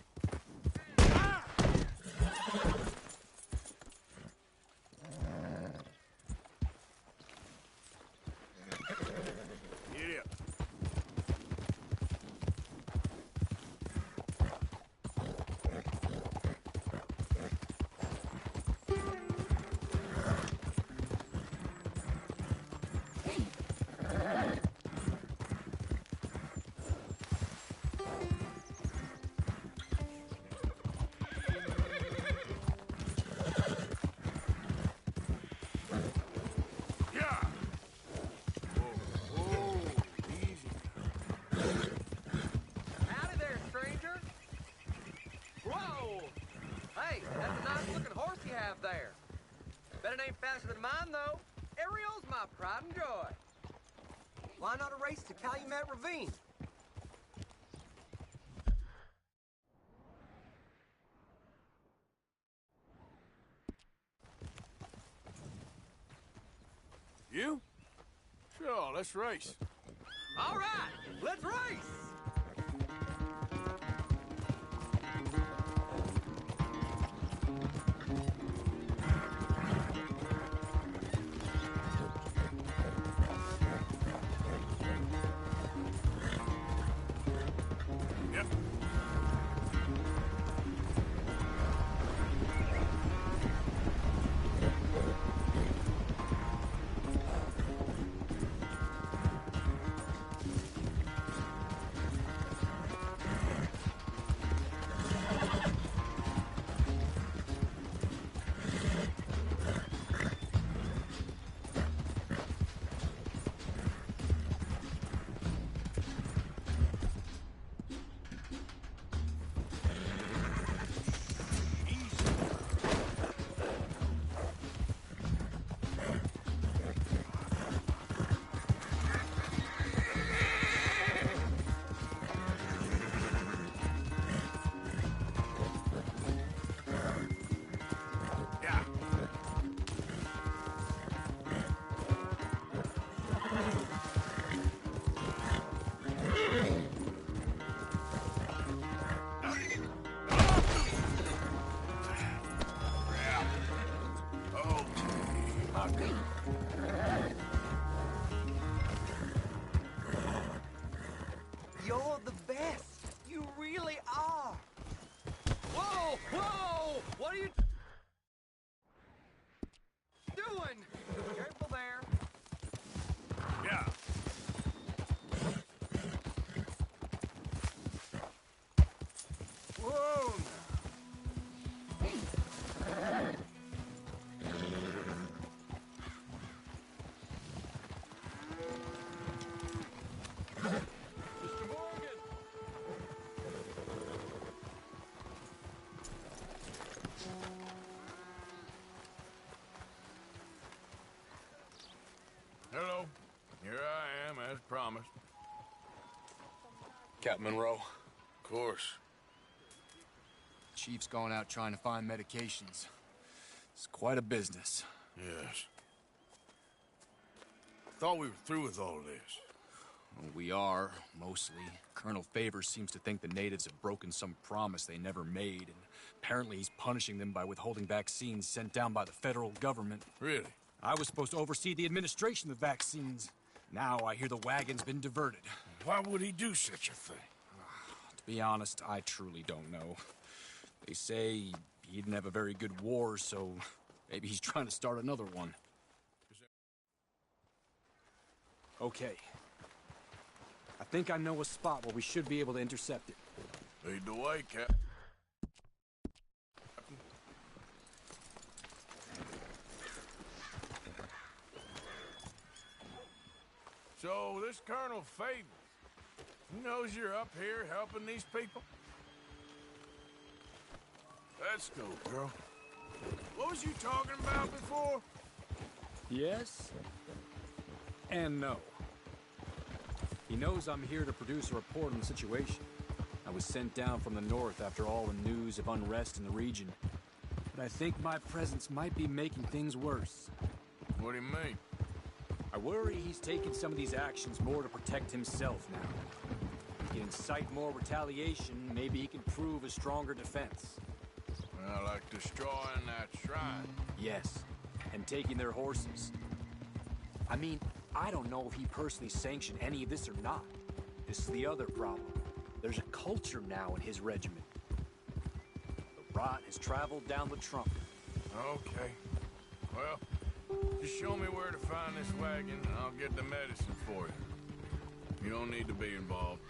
Howdy there, stranger. Whoa! Hey, that's a nice looking horse you have there. Bet it ain't faster than mine, though. Ariel's my pride and joy. Why not a race to Calumet Ravine? You? Sure, let's race. All right, let's race! Here I am, as promised. Captain Monroe. Of course. Chief's gone out trying to find medications. It's quite a business. Yes. Thought we were through with all this. Well, we are, mostly. Colonel Favors seems to think the natives have broken some promise they never made, and apparently he's punishing them by withholding vaccines sent down by the federal government. Really? I was supposed to oversee the administration of vaccines. Now I hear the wagon's been diverted. Why would he do such a thing? To be honest, I truly don't know. They say he didn't have a very good war, so maybe he's trying to start another one. Okay. I think I know a spot where we should be able to intercept it. Lead the way, Cap. So, this Colonel Favors, he knows you're up here helping these people? Let's go, girl. What was you talking about before? Yes and no. He knows I'm here to produce a report on the situation. I was sent down from the north after all the news of unrest in the region. But I think my presence might be making things worse. What do you mean? I worry he's taking some of these actions more to protect himself now. If he can incite more retaliation, maybe he can prove a stronger defense. Well, like destroying that shrine. Yes, and taking their horses. I mean, I don't know if he personally sanctioned any of this or not. This is the other problem. There's a culture now in his regiment. The rot has traveled down the trunk. Okay. Well, just show me where to find this wagon, and I'll get the medicine for you. You don't need to be involved.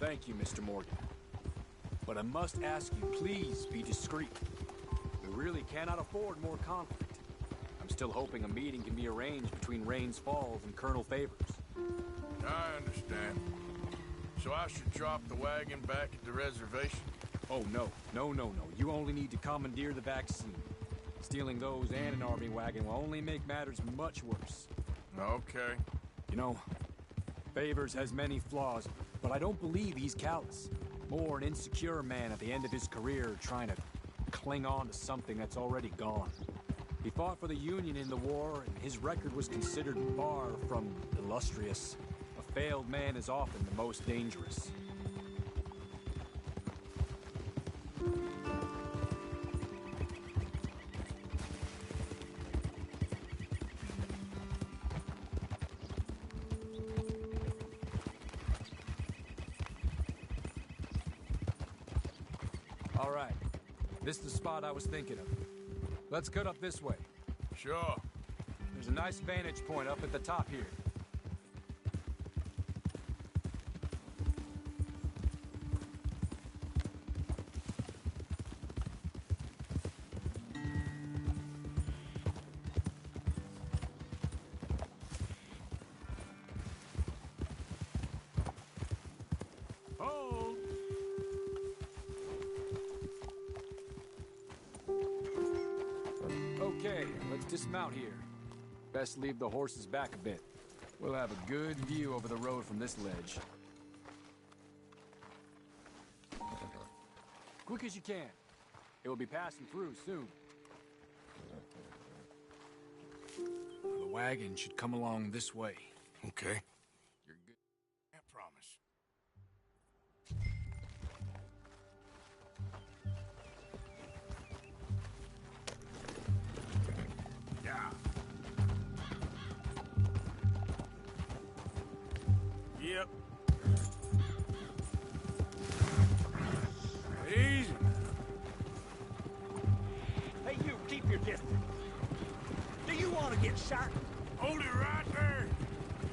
Thank you, Mr. Morgan. But I must ask you, please be discreet. We really cannot afford more conflict. I'm still hoping a meeting can be arranged between Rains Falls and Colonel Favors. I understand. So I should drop the wagon back at the reservation? Oh, no. No. You only need to commandeer the vaccine. Stealing those and an army wagon will only make matters much worse. Okay. You know, Favors has many flaws, but I don't believe he's callous. More an insecure man at the end of his career trying to cling on to something that's already gone. He fought for the Union in the war, and his record was considered far from illustrious. A failed man is often the most dangerous. All right. This is the spot I was thinking of. Let's cut up this way. Sure. There's a nice vantage point up at the top here. Hold. Okay, let's dismount here. Best leave the horses back a bit. We'll have a good view over the road from this ledge. Quick as you can. It will be passing through soon. The wagon should come along this way. Okay. You're good. I promise. Yeah. Yep. Easy. Hey, you, keep your distance. Do you want to get shot? Hold it right there.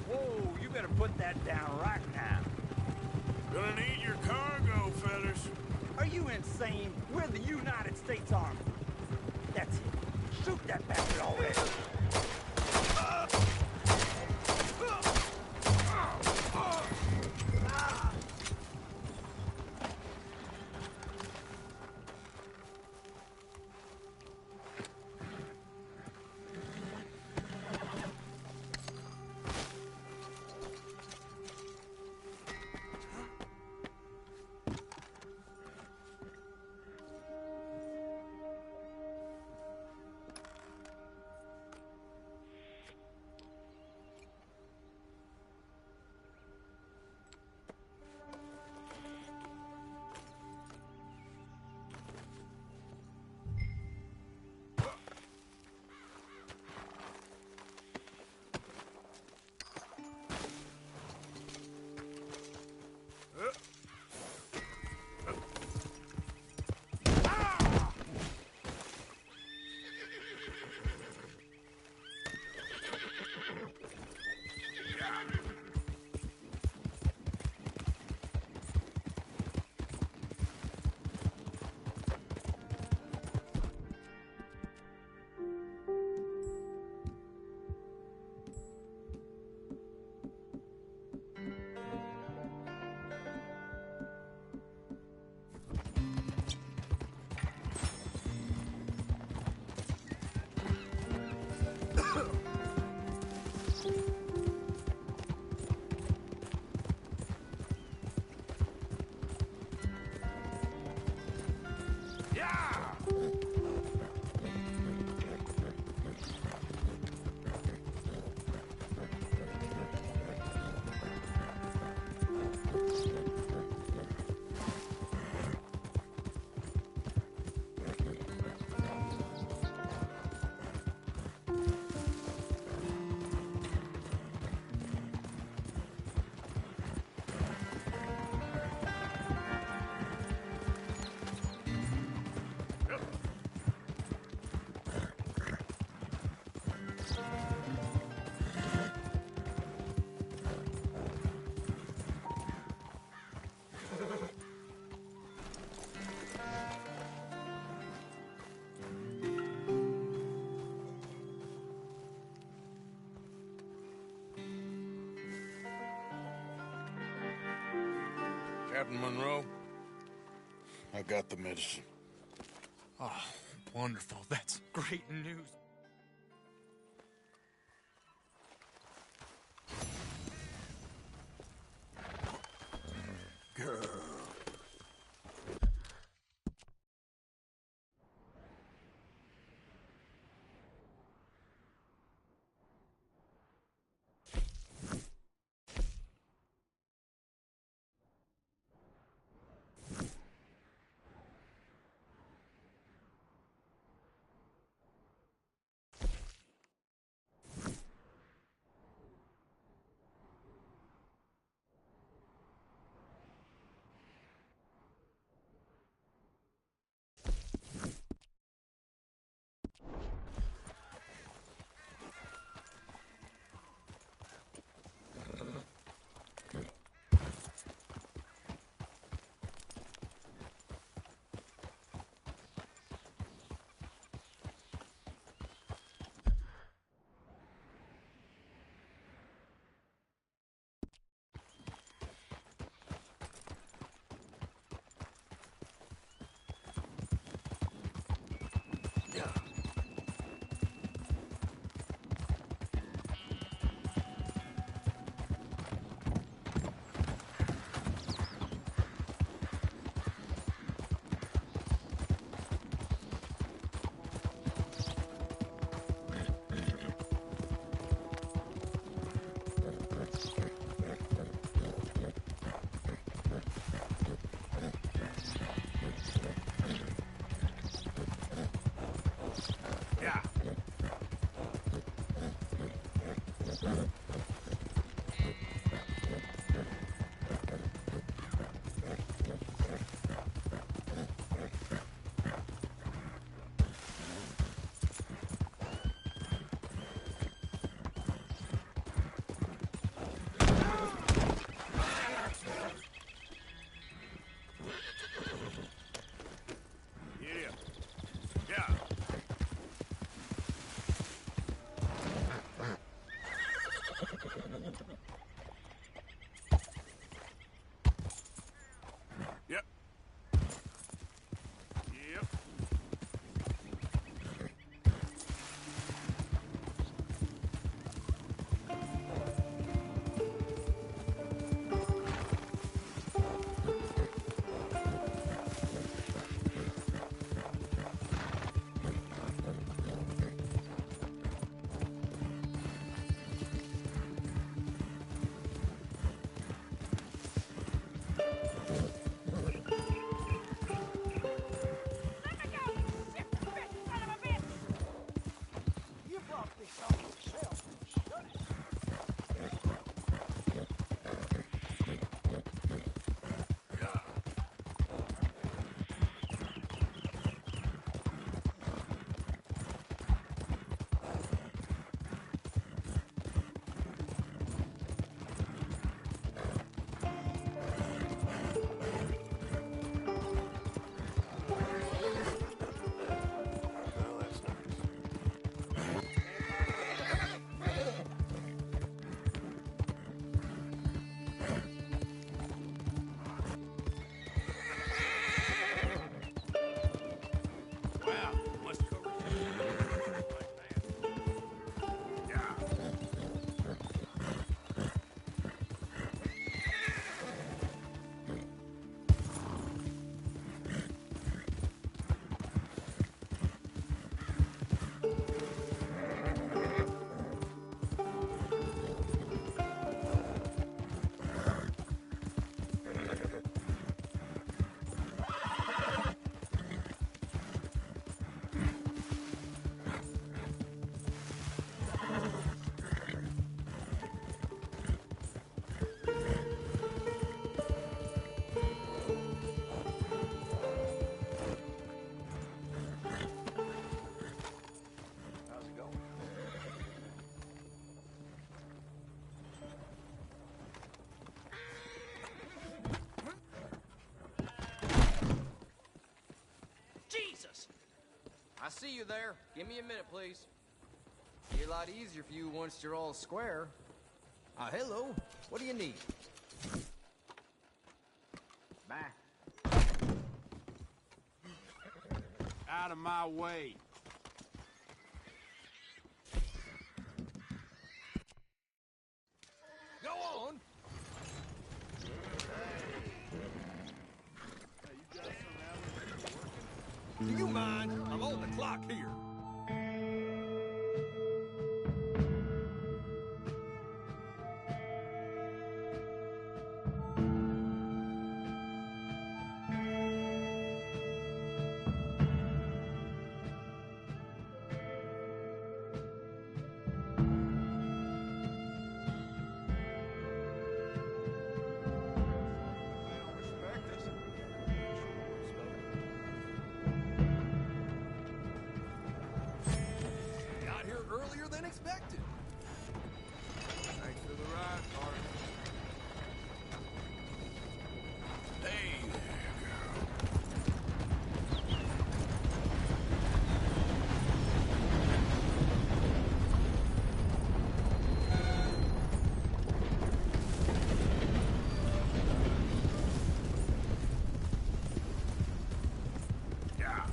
Whoa, you better put that down right now. Gonna need your cargo, fellas. Are you insane? We're the United States Army. That's it. Shoot that bastard already. Captain Monroe, I got the medicine. Oh, wonderful. That's great news. Girl. I see you there. Give me a minute, please. Be a lot easier for you once you're all square. Hello. What do you need? Bye. Out of my way. Go on! Do you mind? I'm on the clock here. Got here earlier than expected. Thanks for the ride, Carter. Hey there, girl. Yeah.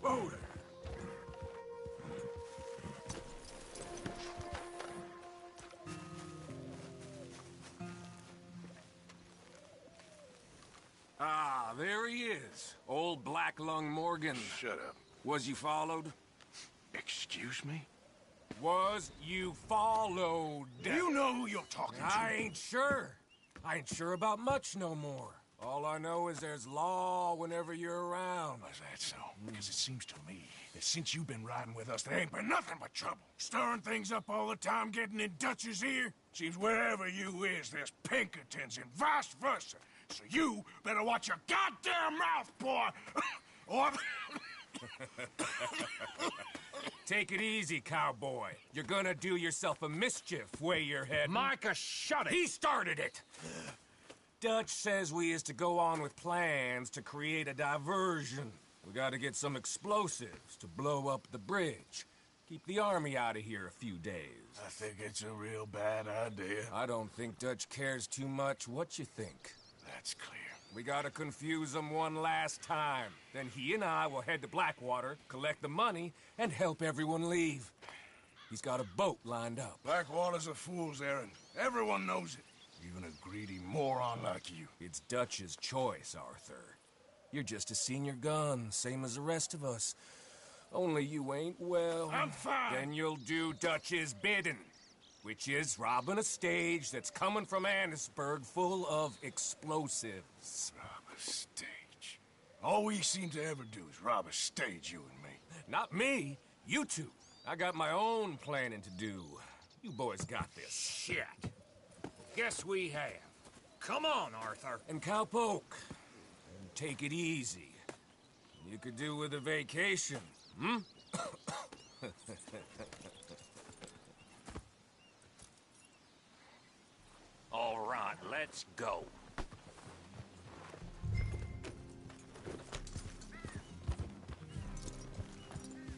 Whoa there. Ah, there he is. Old Black Lung Morgan. Shut up. Was you followed? Excuse me? Was you followed? Do you know who you're talking to? I ain't sure. I ain't sure about much no more. All I know is there's law whenever you're around. Is that so? Because it seems to me that since you've been riding with us, there ain't been nothing but trouble. Stirring things up all the time, getting in Dutch's ear. Seems wherever you is, there's Pinkertons and vice versa. So you better watch your goddamn mouth, boy! Or... Take it easy, cowboy. You're gonna do yourself a mischief way you're heading. Micah, shut it! He started it! Dutch says we is to go on with plans to create a diversion. We gotta get some explosives to blow up the bridge. Keep the army out of here a few days. I think it's a real bad idea. I don't think Dutch cares too much what you think. That's clear. We gotta confuse him one last time. Then he and I will head to Blackwater, collect the money, and help everyone leave. He's got a boat lined up. Blackwater's a fool's errand. Everyone knows it. Even a greedy moron like you. It's Dutch's choice, Arthur. You're just a senior gun, same as the rest of us. Only you ain't well. I'm fine. Then you'll do Dutch's bidding, which is robbing a stage that's coming from Annisburg full of explosives. Rob a stage. All we seem to ever do is rob a stage, you and me. Not me, you two. I got my own planning to do. You boys got this. Shit. Guess we have. Come on, Arthur. And Cowpoke, take it easy. You could do with a vacation, hmm? All right, let's go.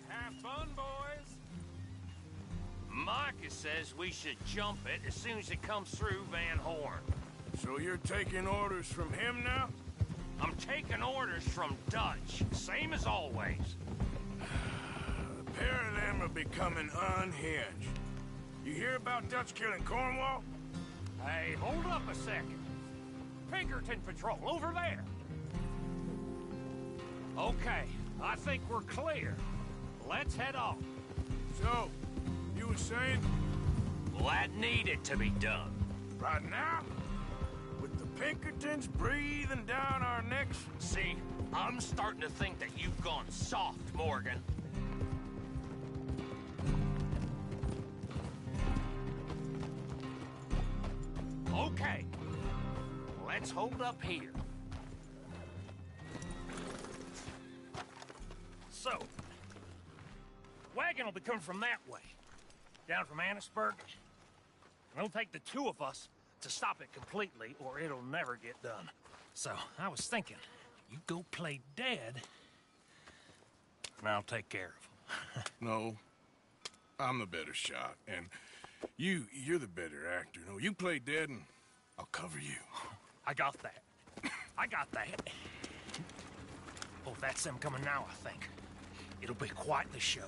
Have fun, boys. Micah says we should jump it as soon as it comes through Van Horn. So you're taking orders from him now? I'm taking orders from Dutch, same as always. A pair of them are becoming unhinged. You hear about Dutch killing Cornwall? Hey, hold up a second. Pinkerton Patrol, over there. Okay, I think we're clear. let's head off. So, you were saying? Well, that needed to be done. Right now? With the Pinkertons breathing down our necks? See, I'm starting to think that you've gone soft, Morgan. Okay, let's hold up here. So, wagon will be coming from that way, down from Annisburg. And it'll take the two of us to stop it completely, or it'll never get done. So, I was thinking, you go play dead, and I'll take care of him. No, I'm the better shot, and you're the better actor. No, you play dead, and I'll cover you. I got that. I got that. Oh, that's them coming now, I think. It'll be quite the show.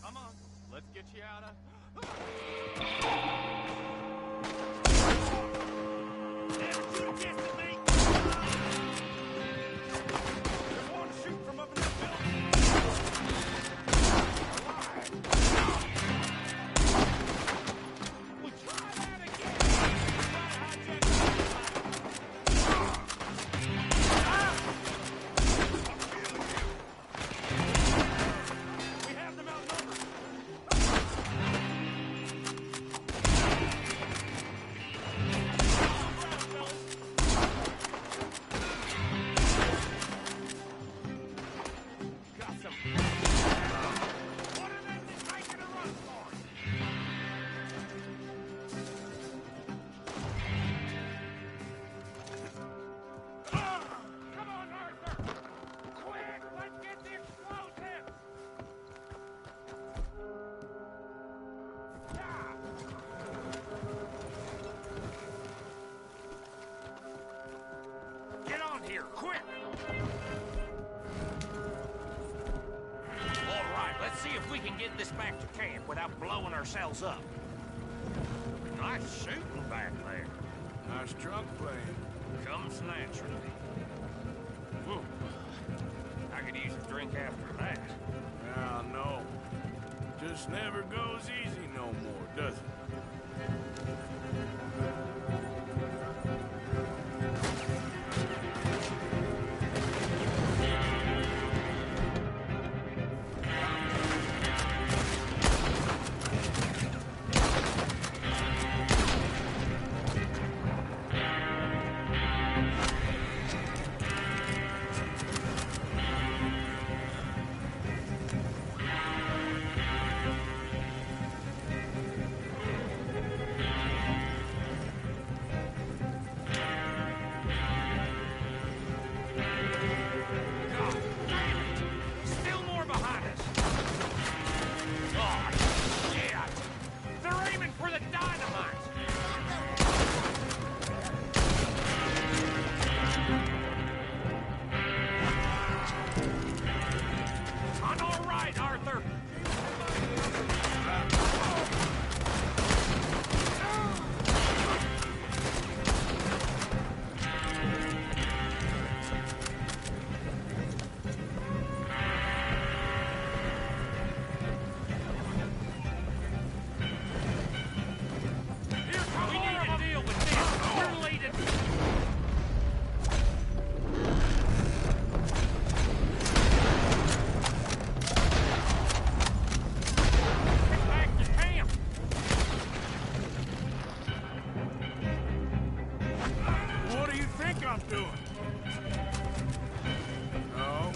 Come on, let's get you out of... Here, quick! All right, let's see if we can get this back to camp without blowing ourselves up. Nice shooting back there. Nice drunk playing. Comes naturally. I could use a drink after that. Yeah, no. Just never goes easy no more, does it?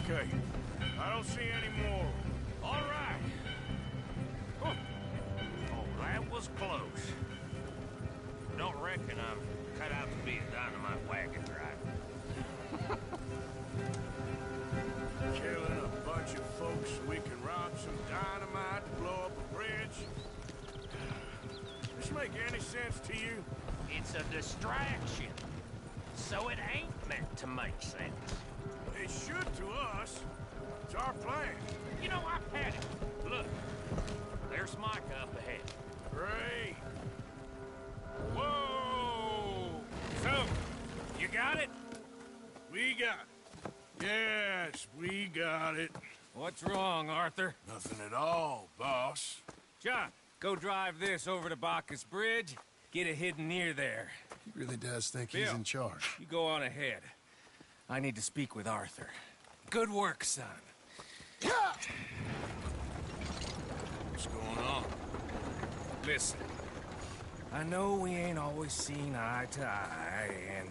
Okay. I don't see any more. All right. was close. Don't reckon I'm cut out to be a dynamite wagon driver. Killing a bunch of folks so we can rob some dynamite to blow up a bridge. This make any sense to you? It's a distraction, so it ain't meant to make sense. It should to us. It's our plan. You know, I've had it. Look, there's Micah up ahead. Great. Whoa! So, you got it? We got it. Yes, we got it. What's wrong, Arthur? Nothing at all, boss. John, go drive this over to Bacchus Bridge. Get it hidden near there. He really does think Bill, he's in charge. You go on ahead. I need to speak with Arthur. Good work, son. What's going on? Listen, I know we ain't always seen eye to eye, and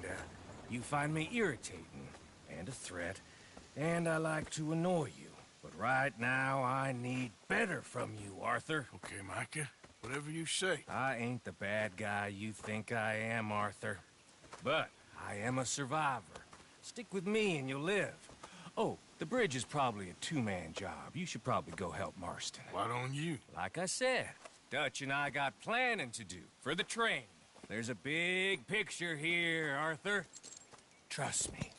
you find me irritating and a threat, and I like to annoy you. But right now, I need better from you, Arthur. Okay, Micah. Whatever you say. I ain't the bad guy you think I am, Arthur. But I am a survivor. Stick with me and you'll live. Oh, the bridge is probably a two-man job. You should probably go help Marston. Why don't you? Like I said, Dutch and I got planning to do for the train. There's a big picture here, Arthur. Trust me.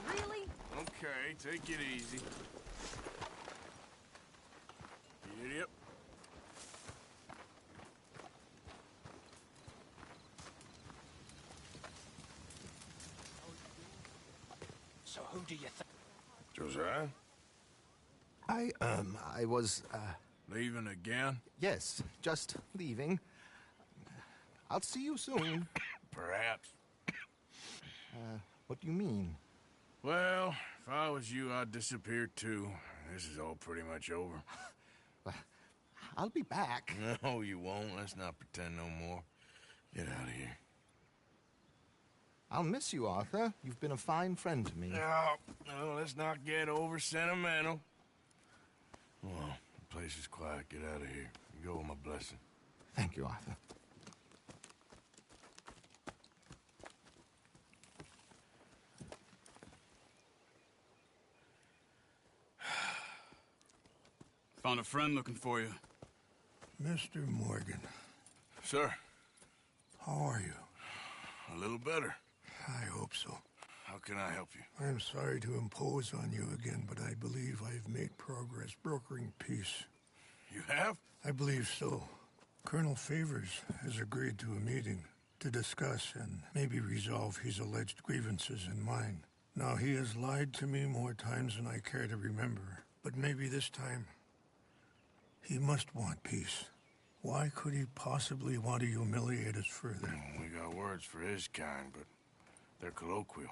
Really? Okay, take it easy. Yep. So who do you think? Josiah? I was, Leaving again? yes, just leaving. I'll see you soon. Perhaps. What do you mean? Well, if I was you, I'd disappear too. This is all pretty much over. I'll be back. No, you won't. Let's not pretend no more. Get out of here. I'll miss you, Arthur. You've been a fine friend to me. No, let's not get over sentimental. Well, the place is quiet. Get out of here. You go with my blessing. Thank you, Arthur. Found a friend looking for you. Mr. Morgan. Sir. How are you? A little better. I hope so. How can I help you? I'm sorry to impose on you again, but I believe I've made progress brokering peace. You have? I believe so. Colonel Favors has agreed to a meeting to discuss and maybe resolve his alleged grievances and mine. Now, he has lied to me more times than I care to remember, but maybe this time he must want peace. Why could he possibly want to humiliate us further? We got words for his kind, but they're colloquial.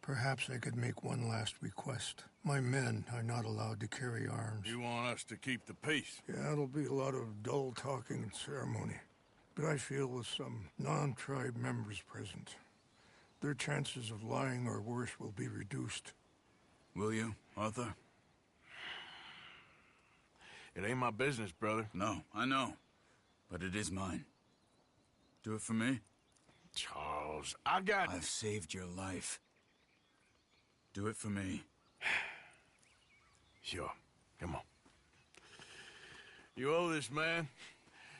Perhaps I could make one last request. My men are not allowed to carry arms. You want us to keep the peace? Yeah, it'll be a lot of dull talking and ceremony. But I feel with some non-tribe members present, their chances of lying or worse will be reduced. Will you, Arthur? It ain't my business, brother. No, I know. But it is mine. Do it for me? Charles, I've saved your life. Do it for me. Sure. Come on. You owe this man.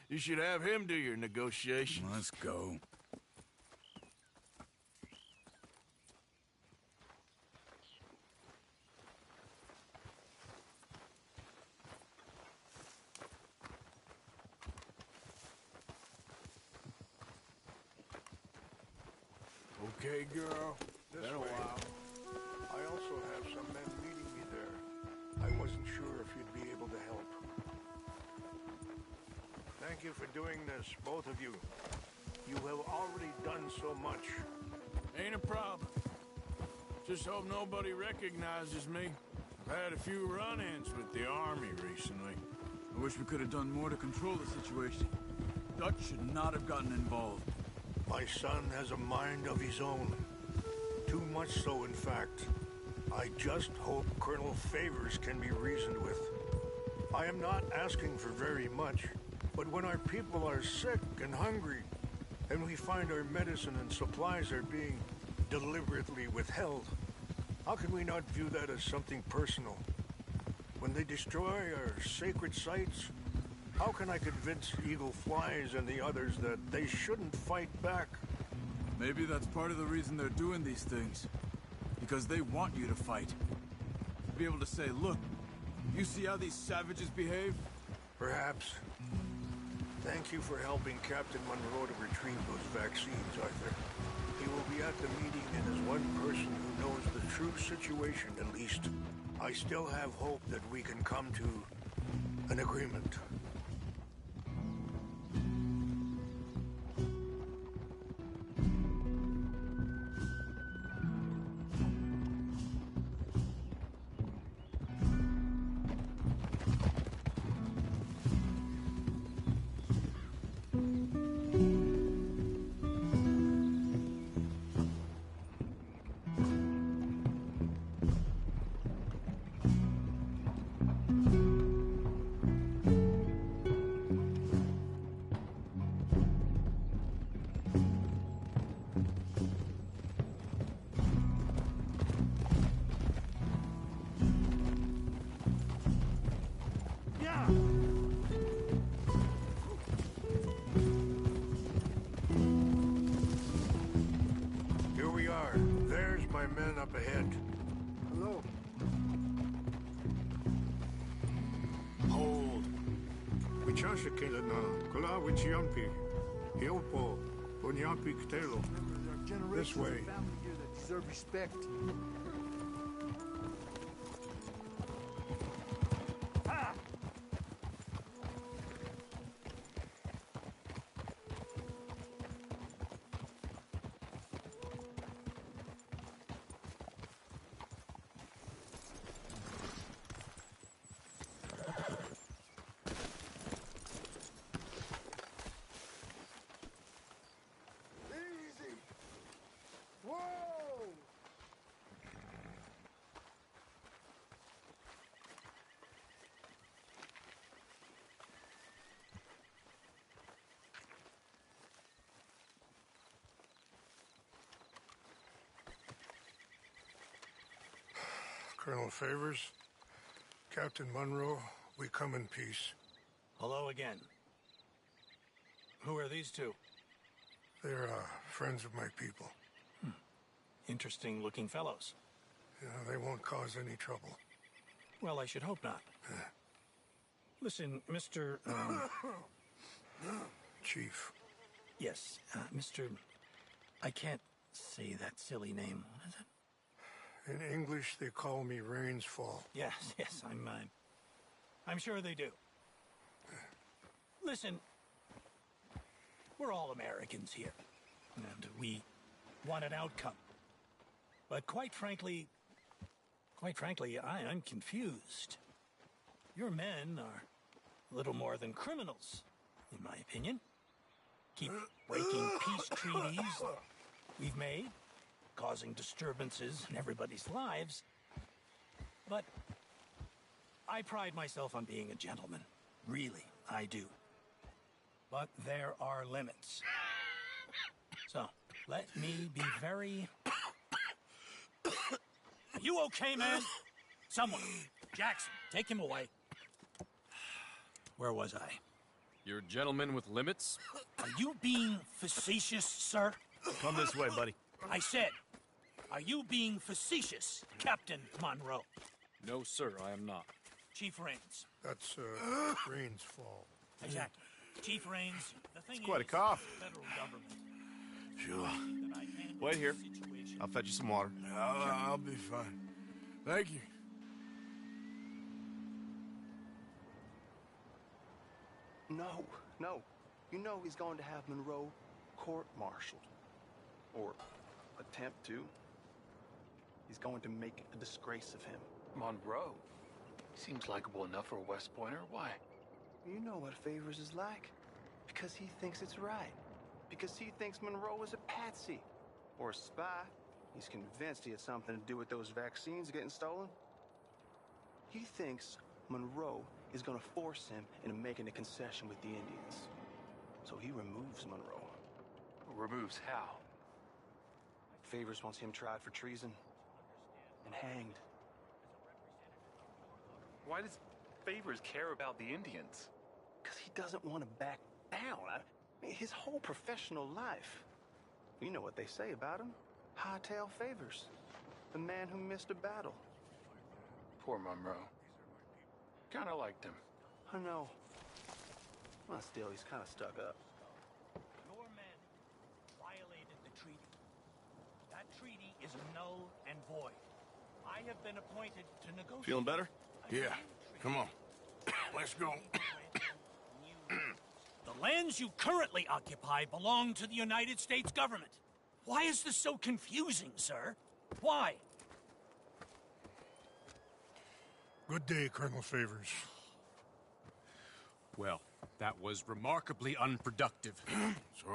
You should have him do your negotiations. Let's go. okay, girl? This Been a way. while. I also have some men meeting me there. I wasn't sure if you'd be able to help. Thank you for doing this, both of you. You have already done so much. Ain't a problem. Just hope nobody recognizes me. I've had a few run-ins with the army recently. I wish we could have done more to control the situation. Dutch should not have gotten involved. My son has a mind of his own. Too much so, in fact. I just hope Colonel Favors can be reasoned with. I am not asking for very much, but when our people are sick and hungry, and we find our medicine and supplies are being deliberately withheld, how can we not view that as something personal? When they destroy our sacred sites, how can I convince Eagle Flies and the others that they shouldn't fight back? Maybe that's part of the reason they're doing these things. Because they want you to fight. To be able to say, look, you see how these savages behave? Perhaps. Thank you for helping Captain Monroe to retrieve those vaccines, Arthur. He will be at the meeting and is one person who knows the true situation, at least. I still have hope that we can come to an agreement. Here we are. There's my men up ahead. Hello. Hold. Wichashikela na kula wichiampi. Hiopo bunyampi ktelo. This way. Family here that deserve respect. Easy. Whoa! Colonel Favors, Captain Monroe, we come in peace. Hello again. Who are these two? They're friends of my people. Interesting looking fellows. Yeah, they won't cause any trouble. Well, I should hope not. Listen, Mr. Chief. Yes, Mr. I can't say that silly name. What is it? In English, they call me Rains Fall. Yes, I'm sure they do. Listen, we're all Americans here, and we want an outcome. But quite frankly, I'm confused. Your men are little more than criminals, in my opinion. Keep breaking peace treaties we've made, causing disturbances in everybody's lives. But I pride myself on being a gentleman. Really, I do. But there are limits. So, let me be very... Are you okay, man? Someone. Jackson, take him away. Where was I? You're a gentleman with limits? Are you being facetious, sir? Come this way, buddy. I said, are you being facetious, Captain Monroe? No, sir, I am not. Chief Rains. That's, Rains Fall. Exactly. Chief Rains, the thing It's quite a is, cough. the federal government. Sure. That I handle Wait here. I'll fetch you some water. I'll be fine. Thank you. No. You know he's going to have Monroe court-martialed. Or attempt to. He's going to make a disgrace of him. Monroe? Seems likable enough for a West Pointer. Why? You know what Favors is like. Because he thinks it's right. Because he thinks Monroe is a patsy. Or a spy. He's convinced he had something to do with those vaccines getting stolen. He thinks Monroe is going to force him into making a concession with the Indians. So he removes Monroe. Removes how? Favors wants him tried for treason and hanged. Why does Favors care about the Indians? Because he doesn't want to back down. His whole professional life. You know what they say about him. Hightail Favors. The man who missed a battle. Poor Monroe. Kinda liked him. I know. Well, still, he's kind of stuck up. Your men violated the treaty. That treaty is null and void. I have been appointed to negotiate. Feeling better? Yeah. Come on. Let's go. The lands you currently occupy belong to the United States government. Why is this so confusing, sir? Why? Good day, Colonel Favors. Well, that was remarkably unproductive.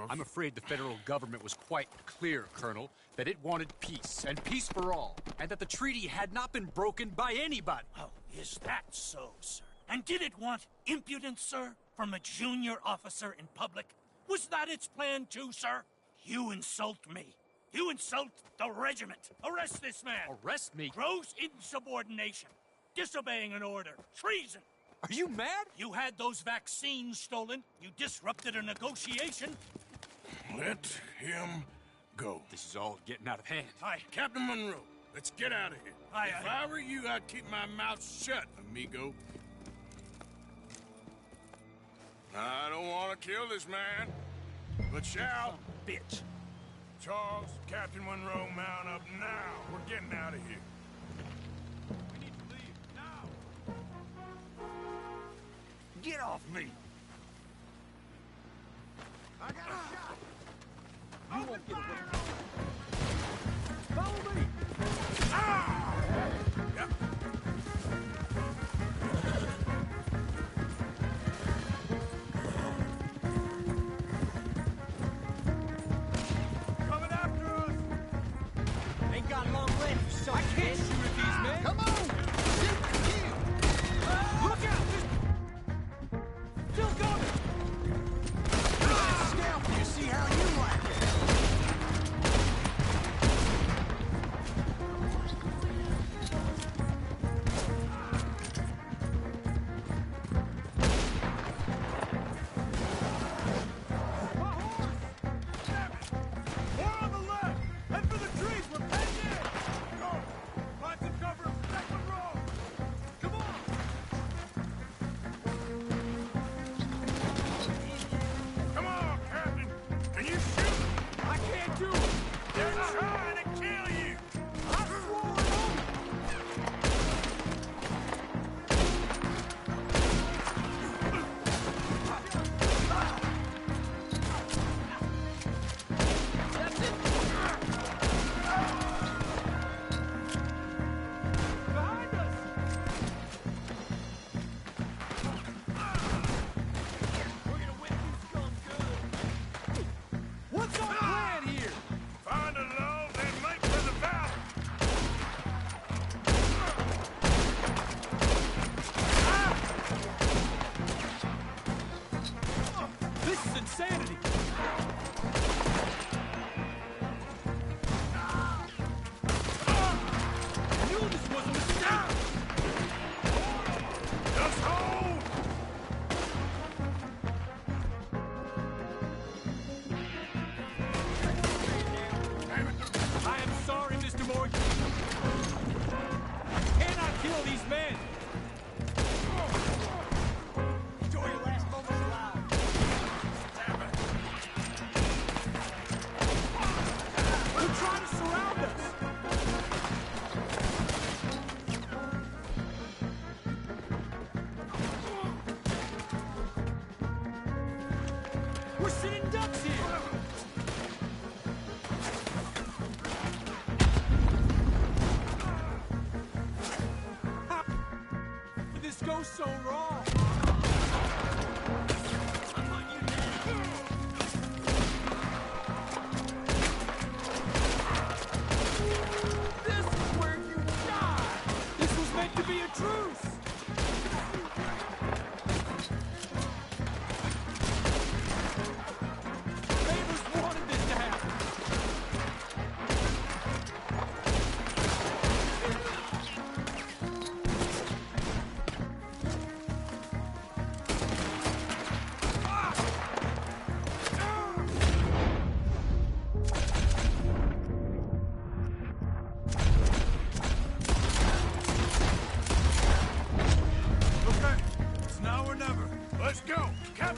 I'm afraid the federal government was quite clear, Colonel, that it wanted peace, and peace for all, and that the treaty had not been broken by anybody. Oh, is that so, sir? And did it want impudence, sir, from a junior officer in public? Was that its plan too, sir? You insult me. You insult the regiment. Arrest this man. Arrest me? Gross insubordination. Disobeying an order. Treason. Are you mad? You had those vaccines stolen. You disrupted a negotiation. Let him go. This is all getting out of hand. Aye. Captain Monroe, let's get out of here. Aye, if aye. I were you, I'd keep my mouth shut, amigo. I don't want to kill this man, but shall. Bitch. Charles, Captain Monroe, mount up now. We're getting out of here. We need to leave now. Get off me! I got a shot. You Open won't get fire! away. Follow me! Yep. Coming after us! Ain't got long left, you son. I can't shoot at these men. Come on! Shoot to kill! Look out! Still coming! Scalp you, see how you like it! More on the left! Head for the trees! We're pinned in! Go! Find some cover and protect the road! Come on! Come on, Captain. Can you shoot? I can't do it! They're trying to kill you. I swore it over! That's it! Behind us! We're gonna win these scum good! What's our plan here?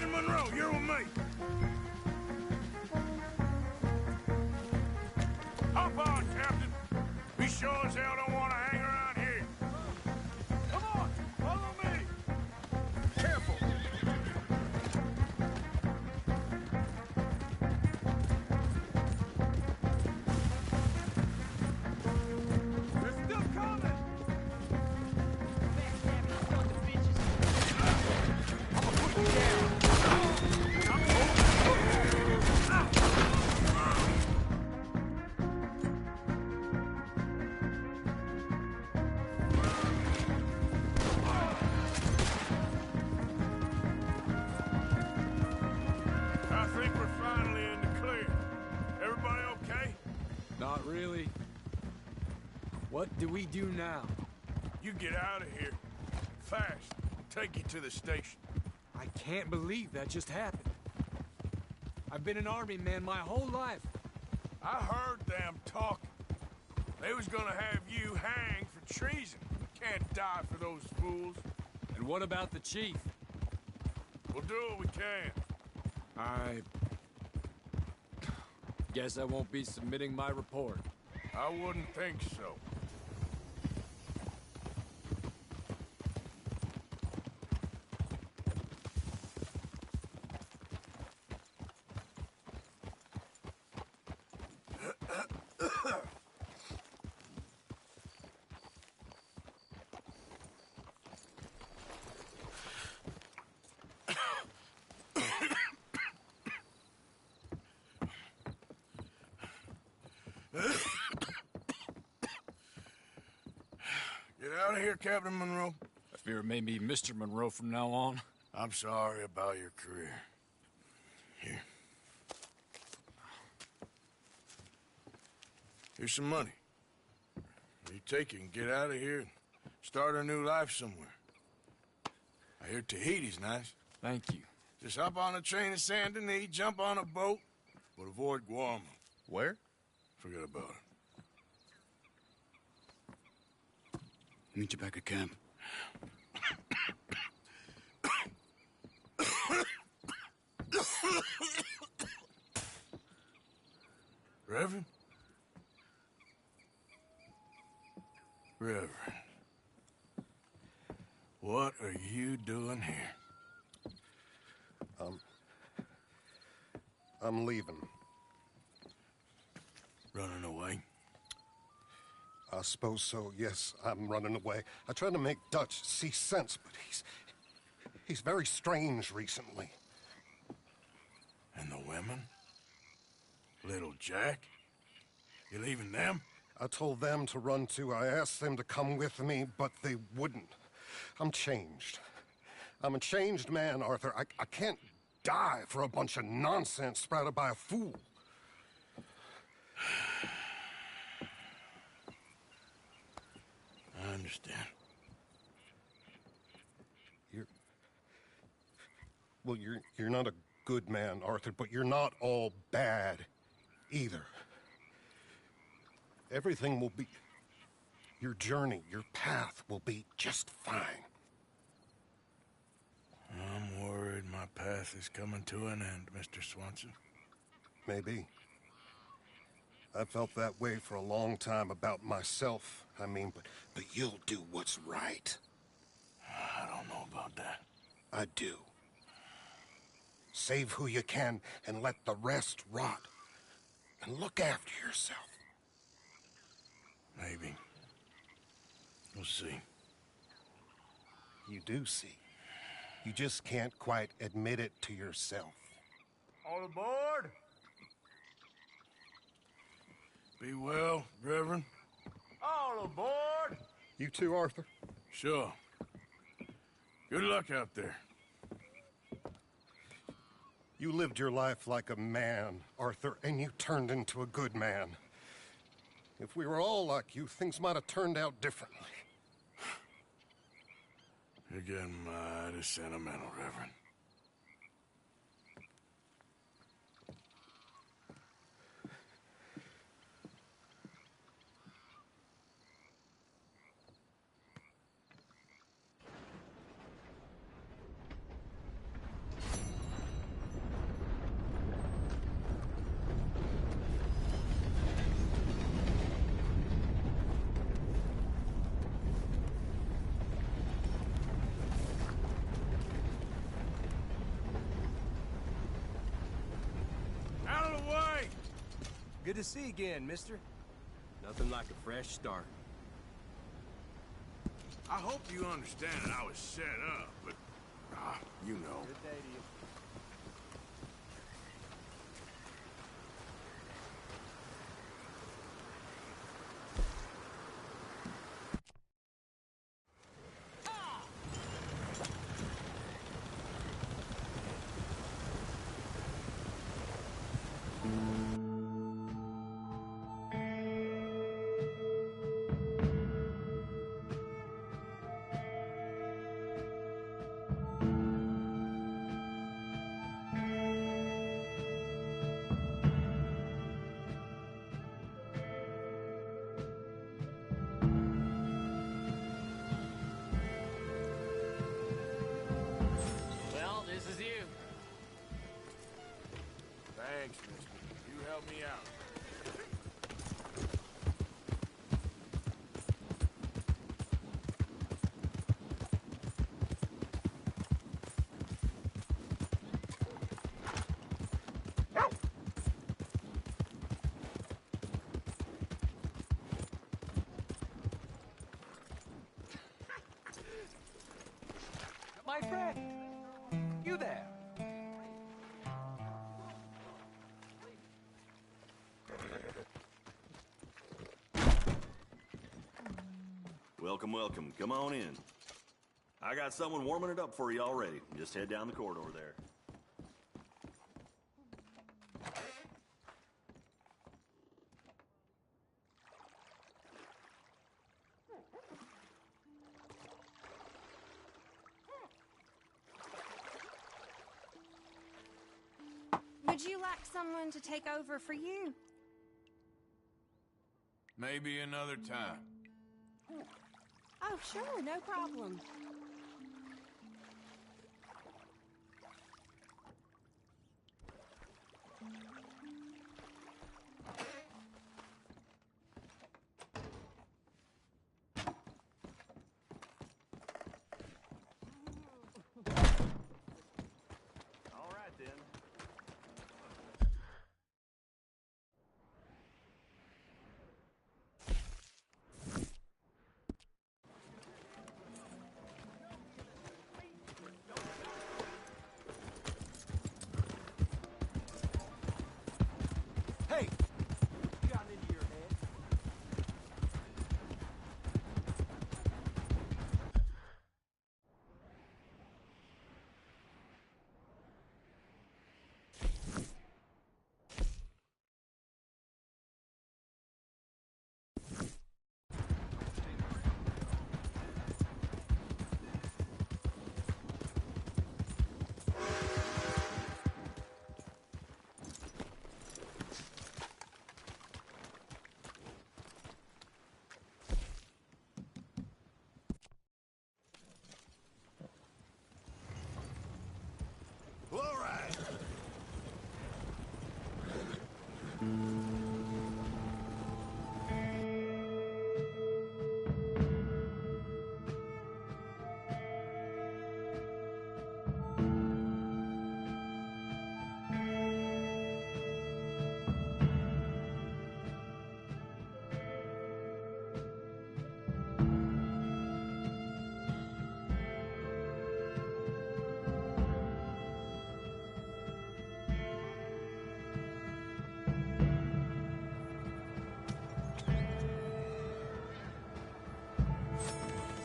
Captain Monroe, you're with me. Hop on, Captain. We sure as hell don't want to hang around here. Come on, follow me. Careful. They're still coming! I think we're finally in the clear. Everybody okay? Not really. What do we do now? You get out of here. Fast. Take you to the station. I can't believe that just happened. I've been an army man my whole life. I heard them talking. They was gonna have you hanged for treason. Can't die for those fools. And what about the chief? We'll do what we can. I guess I won't be submitting my report. I wouldn't think so. Get out of here, Captain Monroe. I fear it may be Mr. Monroe from now on. I'm sorry about your career. Here. Here's some money. You take it and get out of here and start a new life somewhere. I hear Tahiti's nice. Thank you. Just hop on a train to Saint Denis, jump on a boat, but avoid Guam. Where? Forget about it. Meet you back at camp. Reverend? Reverend. What are you doing here? I'm leaving. Running away? I suppose so, yes. I'm running away. I tried to make Dutch see sense, but he's very strange recently. And the women? Little Jack? You leaving them? I told them to run too. I asked them to come with me, but they wouldn't. I'm changed. I'm a changed man, Arthur. I can't die for a bunch of nonsense sprouted by a fool. I understand. You're not a good man, Arthur, but you're not all bad either. Everything will be... Your journey, your path will be just fine. I'm worried my path is coming to an end, Mr. Swanson. Maybe. I felt that way for a long time about myself, I mean, but you'll do what's right. I don't know about that. I do. Save who you can and let the rest rot. And look after yourself. Maybe. We'll see. You do see. You just can't quite admit it to yourself. All aboard! Be well, Reverend. All aboard! You too, Arthur? Sure. Good luck out there. You lived your life like a man, Arthur, and you turned into a good man. If we were all like you, things might have turned out differently. You're getting mighty sentimental, Reverend. Good to see you again, mister. Nothing like a fresh start. I hope you understand that I was set up, but, you know. Good day to you. Well, this is you. Thanks, mister. You helped me out. My friend! You there! Welcome, welcome. Come on in. I got someone warming it up for you already. Just head down the corridor there. Would you like someone to take over for you? Maybe another time. Oh, sure, no problem. All right, then. Hey! You got it into your head? All right.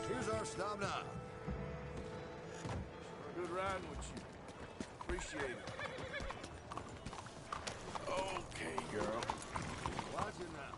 Here's our stop now. Sure good riding with you. Appreciate it. Okay, girl. Watch it now.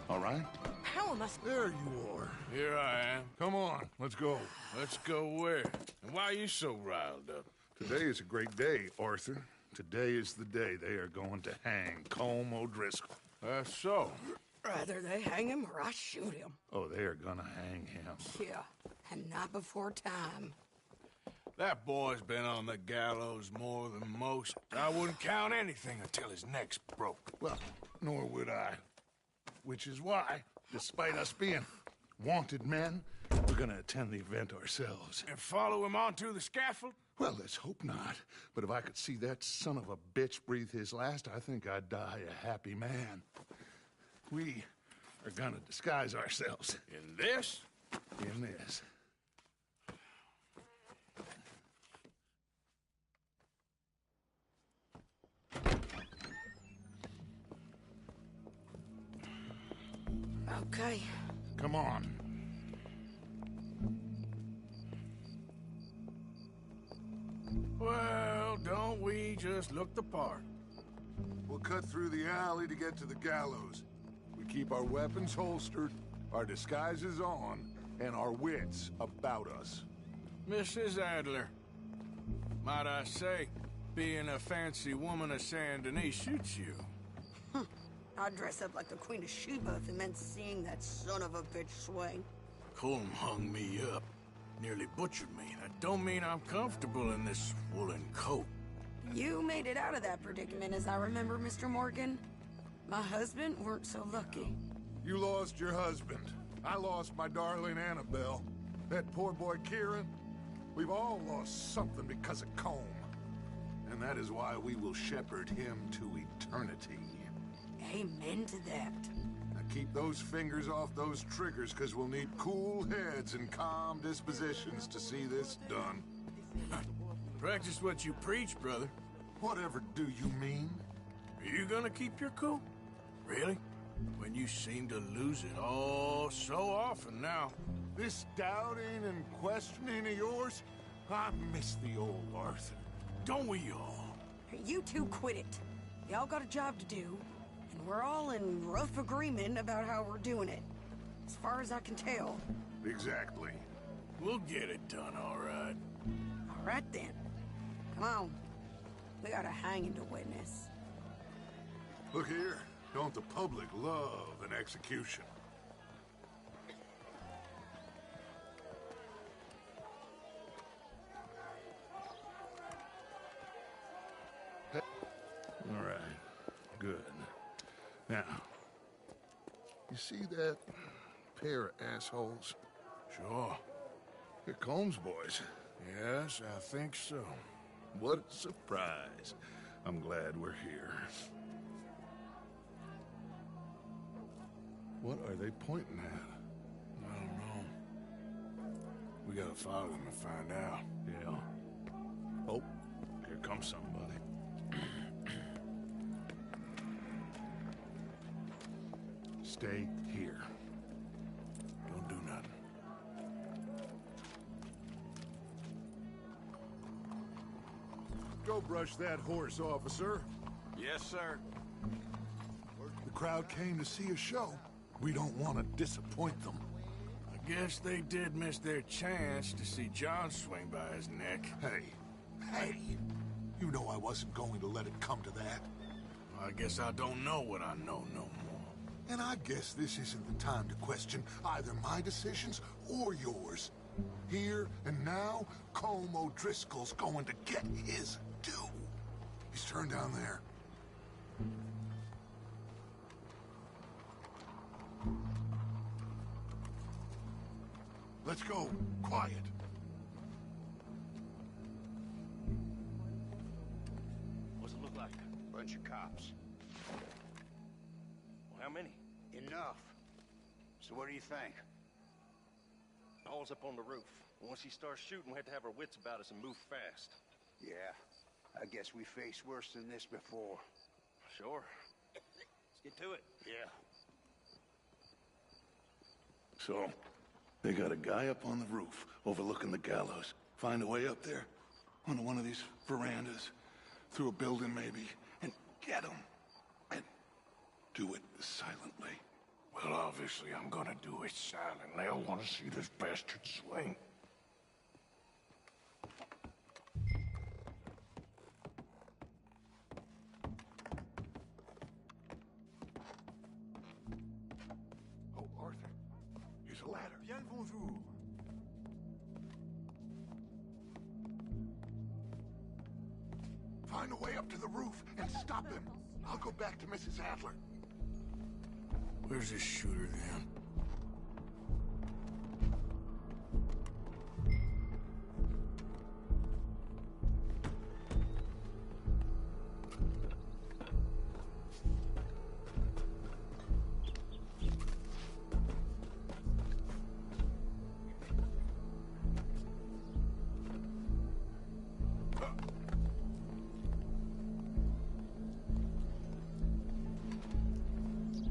All right. How am I... There you are. Here I am. Come on, let's go. Let's go where? Why are you so riled up? Today is a great day, Arthur. Today is the day they are going to hang Colm O'Driscoll. That's so. Rather they hang him or I shoot him. Oh, they are gonna hang him. Yeah, and not before time. That boy's been on the gallows more than most. I wouldn't count anything until his neck's broke. Well, nor would I. Which is why, despite us being wanted men, we're gonna attend the event ourselves. And follow him onto the scaffold? Well, let's hope not. But if I could see that son of a bitch breathe his last, I think I'd die a happy man. We are gonna disguise ourselves. In this? In this. Okay. Come on. Well, don't we just look the part? We'll cut through the alley to get to the gallows. We keep our weapons holstered, our disguises on, and our wits about us. Mrs. Adler, might I say, being a fancy woman of Saint Denis shoots you. I'd dress up like the Queen of Sheba if it meant seeing that son of a bitch swing. Colm hung me up, nearly butchered me. That don't mean I'm comfortable in this woolen coat. You made it out of that predicament, as I remember, Mr. Morgan. My husband weren't so lucky. You lost your husband. I lost my darling Annabelle. That poor boy Kieran. We've all lost something because of Colm. And that is why we will shepherd him to eternity. Amen to that. Now keep those fingers off those triggers, because we'll need cool heads and calm dispositions to see this done. Practice what you preach, brother. Whatever do you mean? Are you gonna keep your cool? Really? When you seem to lose it all so often now. This doubting and questioning of yours, I miss the old Arthur. Don't we all? You two quit it. Y'all got a job to do, and we're all in rough agreement about how we're doing it. As far as I can tell. Exactly. We'll get it done, all right. All right, then. Come on. We got a hanging to witness. Look here. Don't the public love an execution? All right. Good. Now, you see that pair of assholes? Sure. They're Colm's boys. Yes, I think so. What a surprise. I'm glad we're here. What are they pointing at? I don't know. We gotta follow them and find out. Yeah. Oh, here comes somebody. Stay here. Don't do nothing. Go brush that horse, officer. Yes, sir. The crowd came to see a show. We don't want to disappoint them. I guess they did miss their chance to see John swing by his neck. Hey, you know I wasn't going to let it come to that. I guess I don't know what I know no more. And I guess this isn't the time to question either my decisions or yours. Here and now, Colm O'Driscoll's going to get his due. He's turned down there. Let's go. Quiet. What's it look like? Bunch of cops. Well, how many? Enough. So what do you think? All's up on the roof. Once he starts shooting, we have to have our wits about us and move fast. Yeah, I guess we faced worse than this before. Sure. Let's get to it. Yeah. So, they got a guy up on the roof overlooking the gallows. Find a way up there, onto one of these verandas, through a building maybe, and get him. And do it silently. Well, obviously I'm gonna do it silently. I want to see this bastard swing. Bonjour. Find a way up to the roof and stop him. I'll go back to Mrs. Adler. Where's this shooter, then?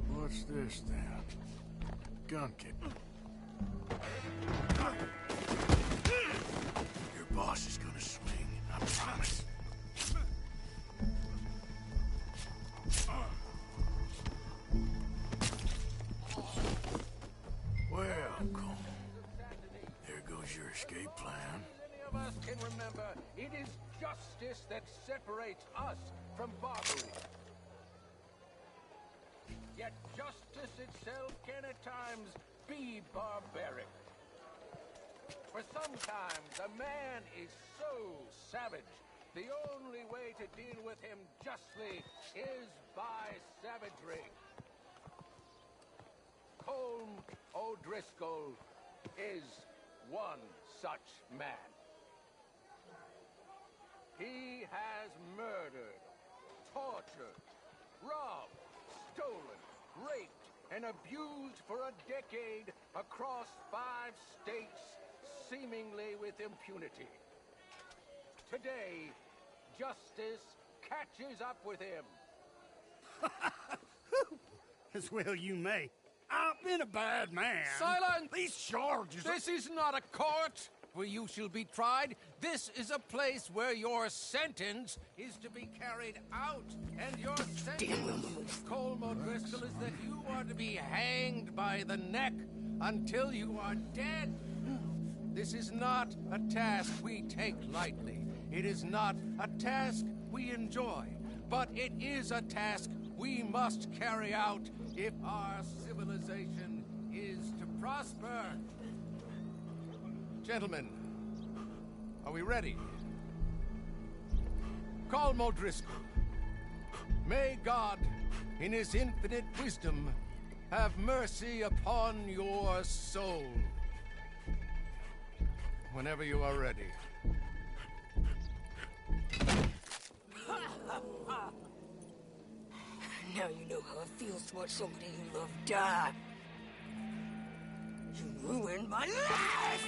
What's this, then? Gun kick. Your boss is gonna swing, I promise. Well, Cole, there goes your escape plan. Many of us can remember, it is justice that separates us from barbary. Yet justice itself can at times be barbaric. For sometimes a man is so savage, the only way to deal with him justly is by savagery. Colm O'Driscoll is one such man. He has murdered, tortured, robbed, stolen, raped, and abused for a decade across 5 states, seemingly with impunity. Today, justice catches up with him. As well you may. I've been a bad man. Silence! These charges... This is not a court where you shall be tried. This is a place where your sentence is to be carried out. And your sentence, Colm O'Driscoll, is that you are to be hanged by the neck until you are dead. This is not a task we take lightly. It is not a task we enjoy. But it is a task we must carry out if our civilization is to prosper. Gentlemen, are we ready? Colm O'Driscoll, may God, in his infinite wisdom, have mercy upon your soul. Whenever you are ready. Now you know how it feels to watch somebody you love die. You ruined my life!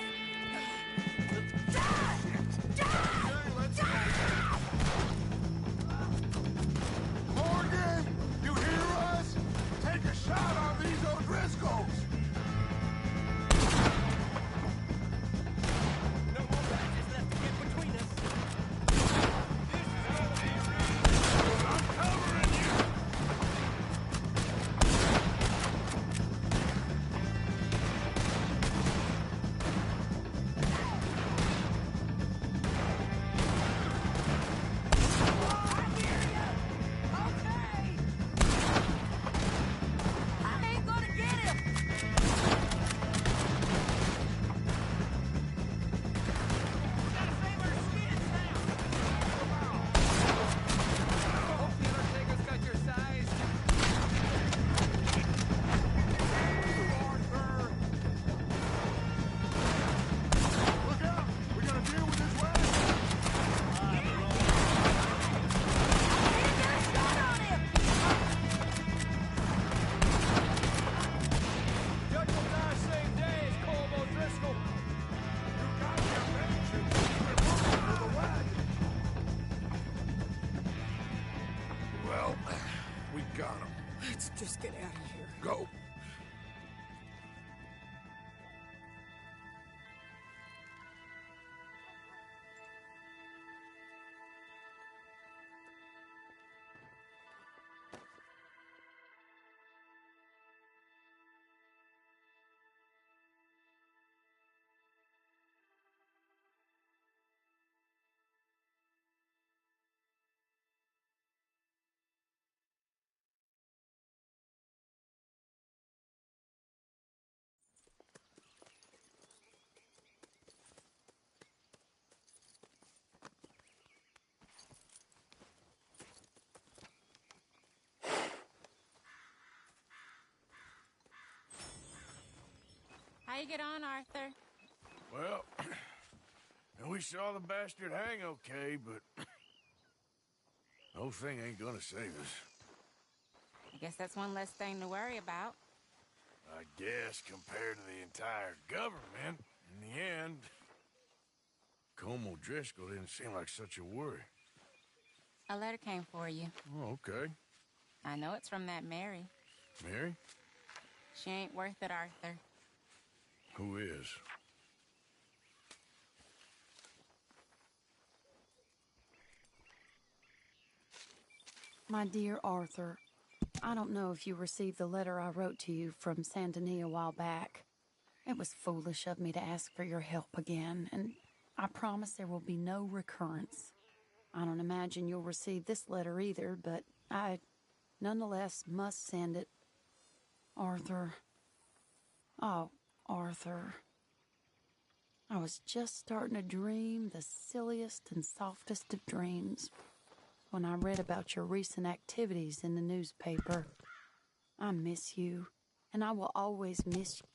Morgan, you hear us? Take a shot on these O'Driscolls! No more badges left to get between us. I'm covering you! Let's just get out of here. Go. How you get on, Arthur? Well, we saw the bastard hang okay, but the whole thing ain't gonna save us. I guess that's one less thing to worry about. I guess compared to the entire government, in the end, Como Driscoll didn't seem like such a worry. A letter came for you. Oh, okay. I know it's from that Mary. Mary? She ain't worth it, Arthur. Who is? My dear Arthur, I don't know if you received the letter I wrote to you from Saint Denis a while back. It was foolish of me to ask for your help again, and I promise there will be no recurrence. I don't imagine you'll receive this letter either, but I nonetheless must send it. Arthur. Oh, Arthur. I was just starting to dream the silliest and softest of dreams when I read about your recent activities in the newspaper. I miss you, and I will always miss you.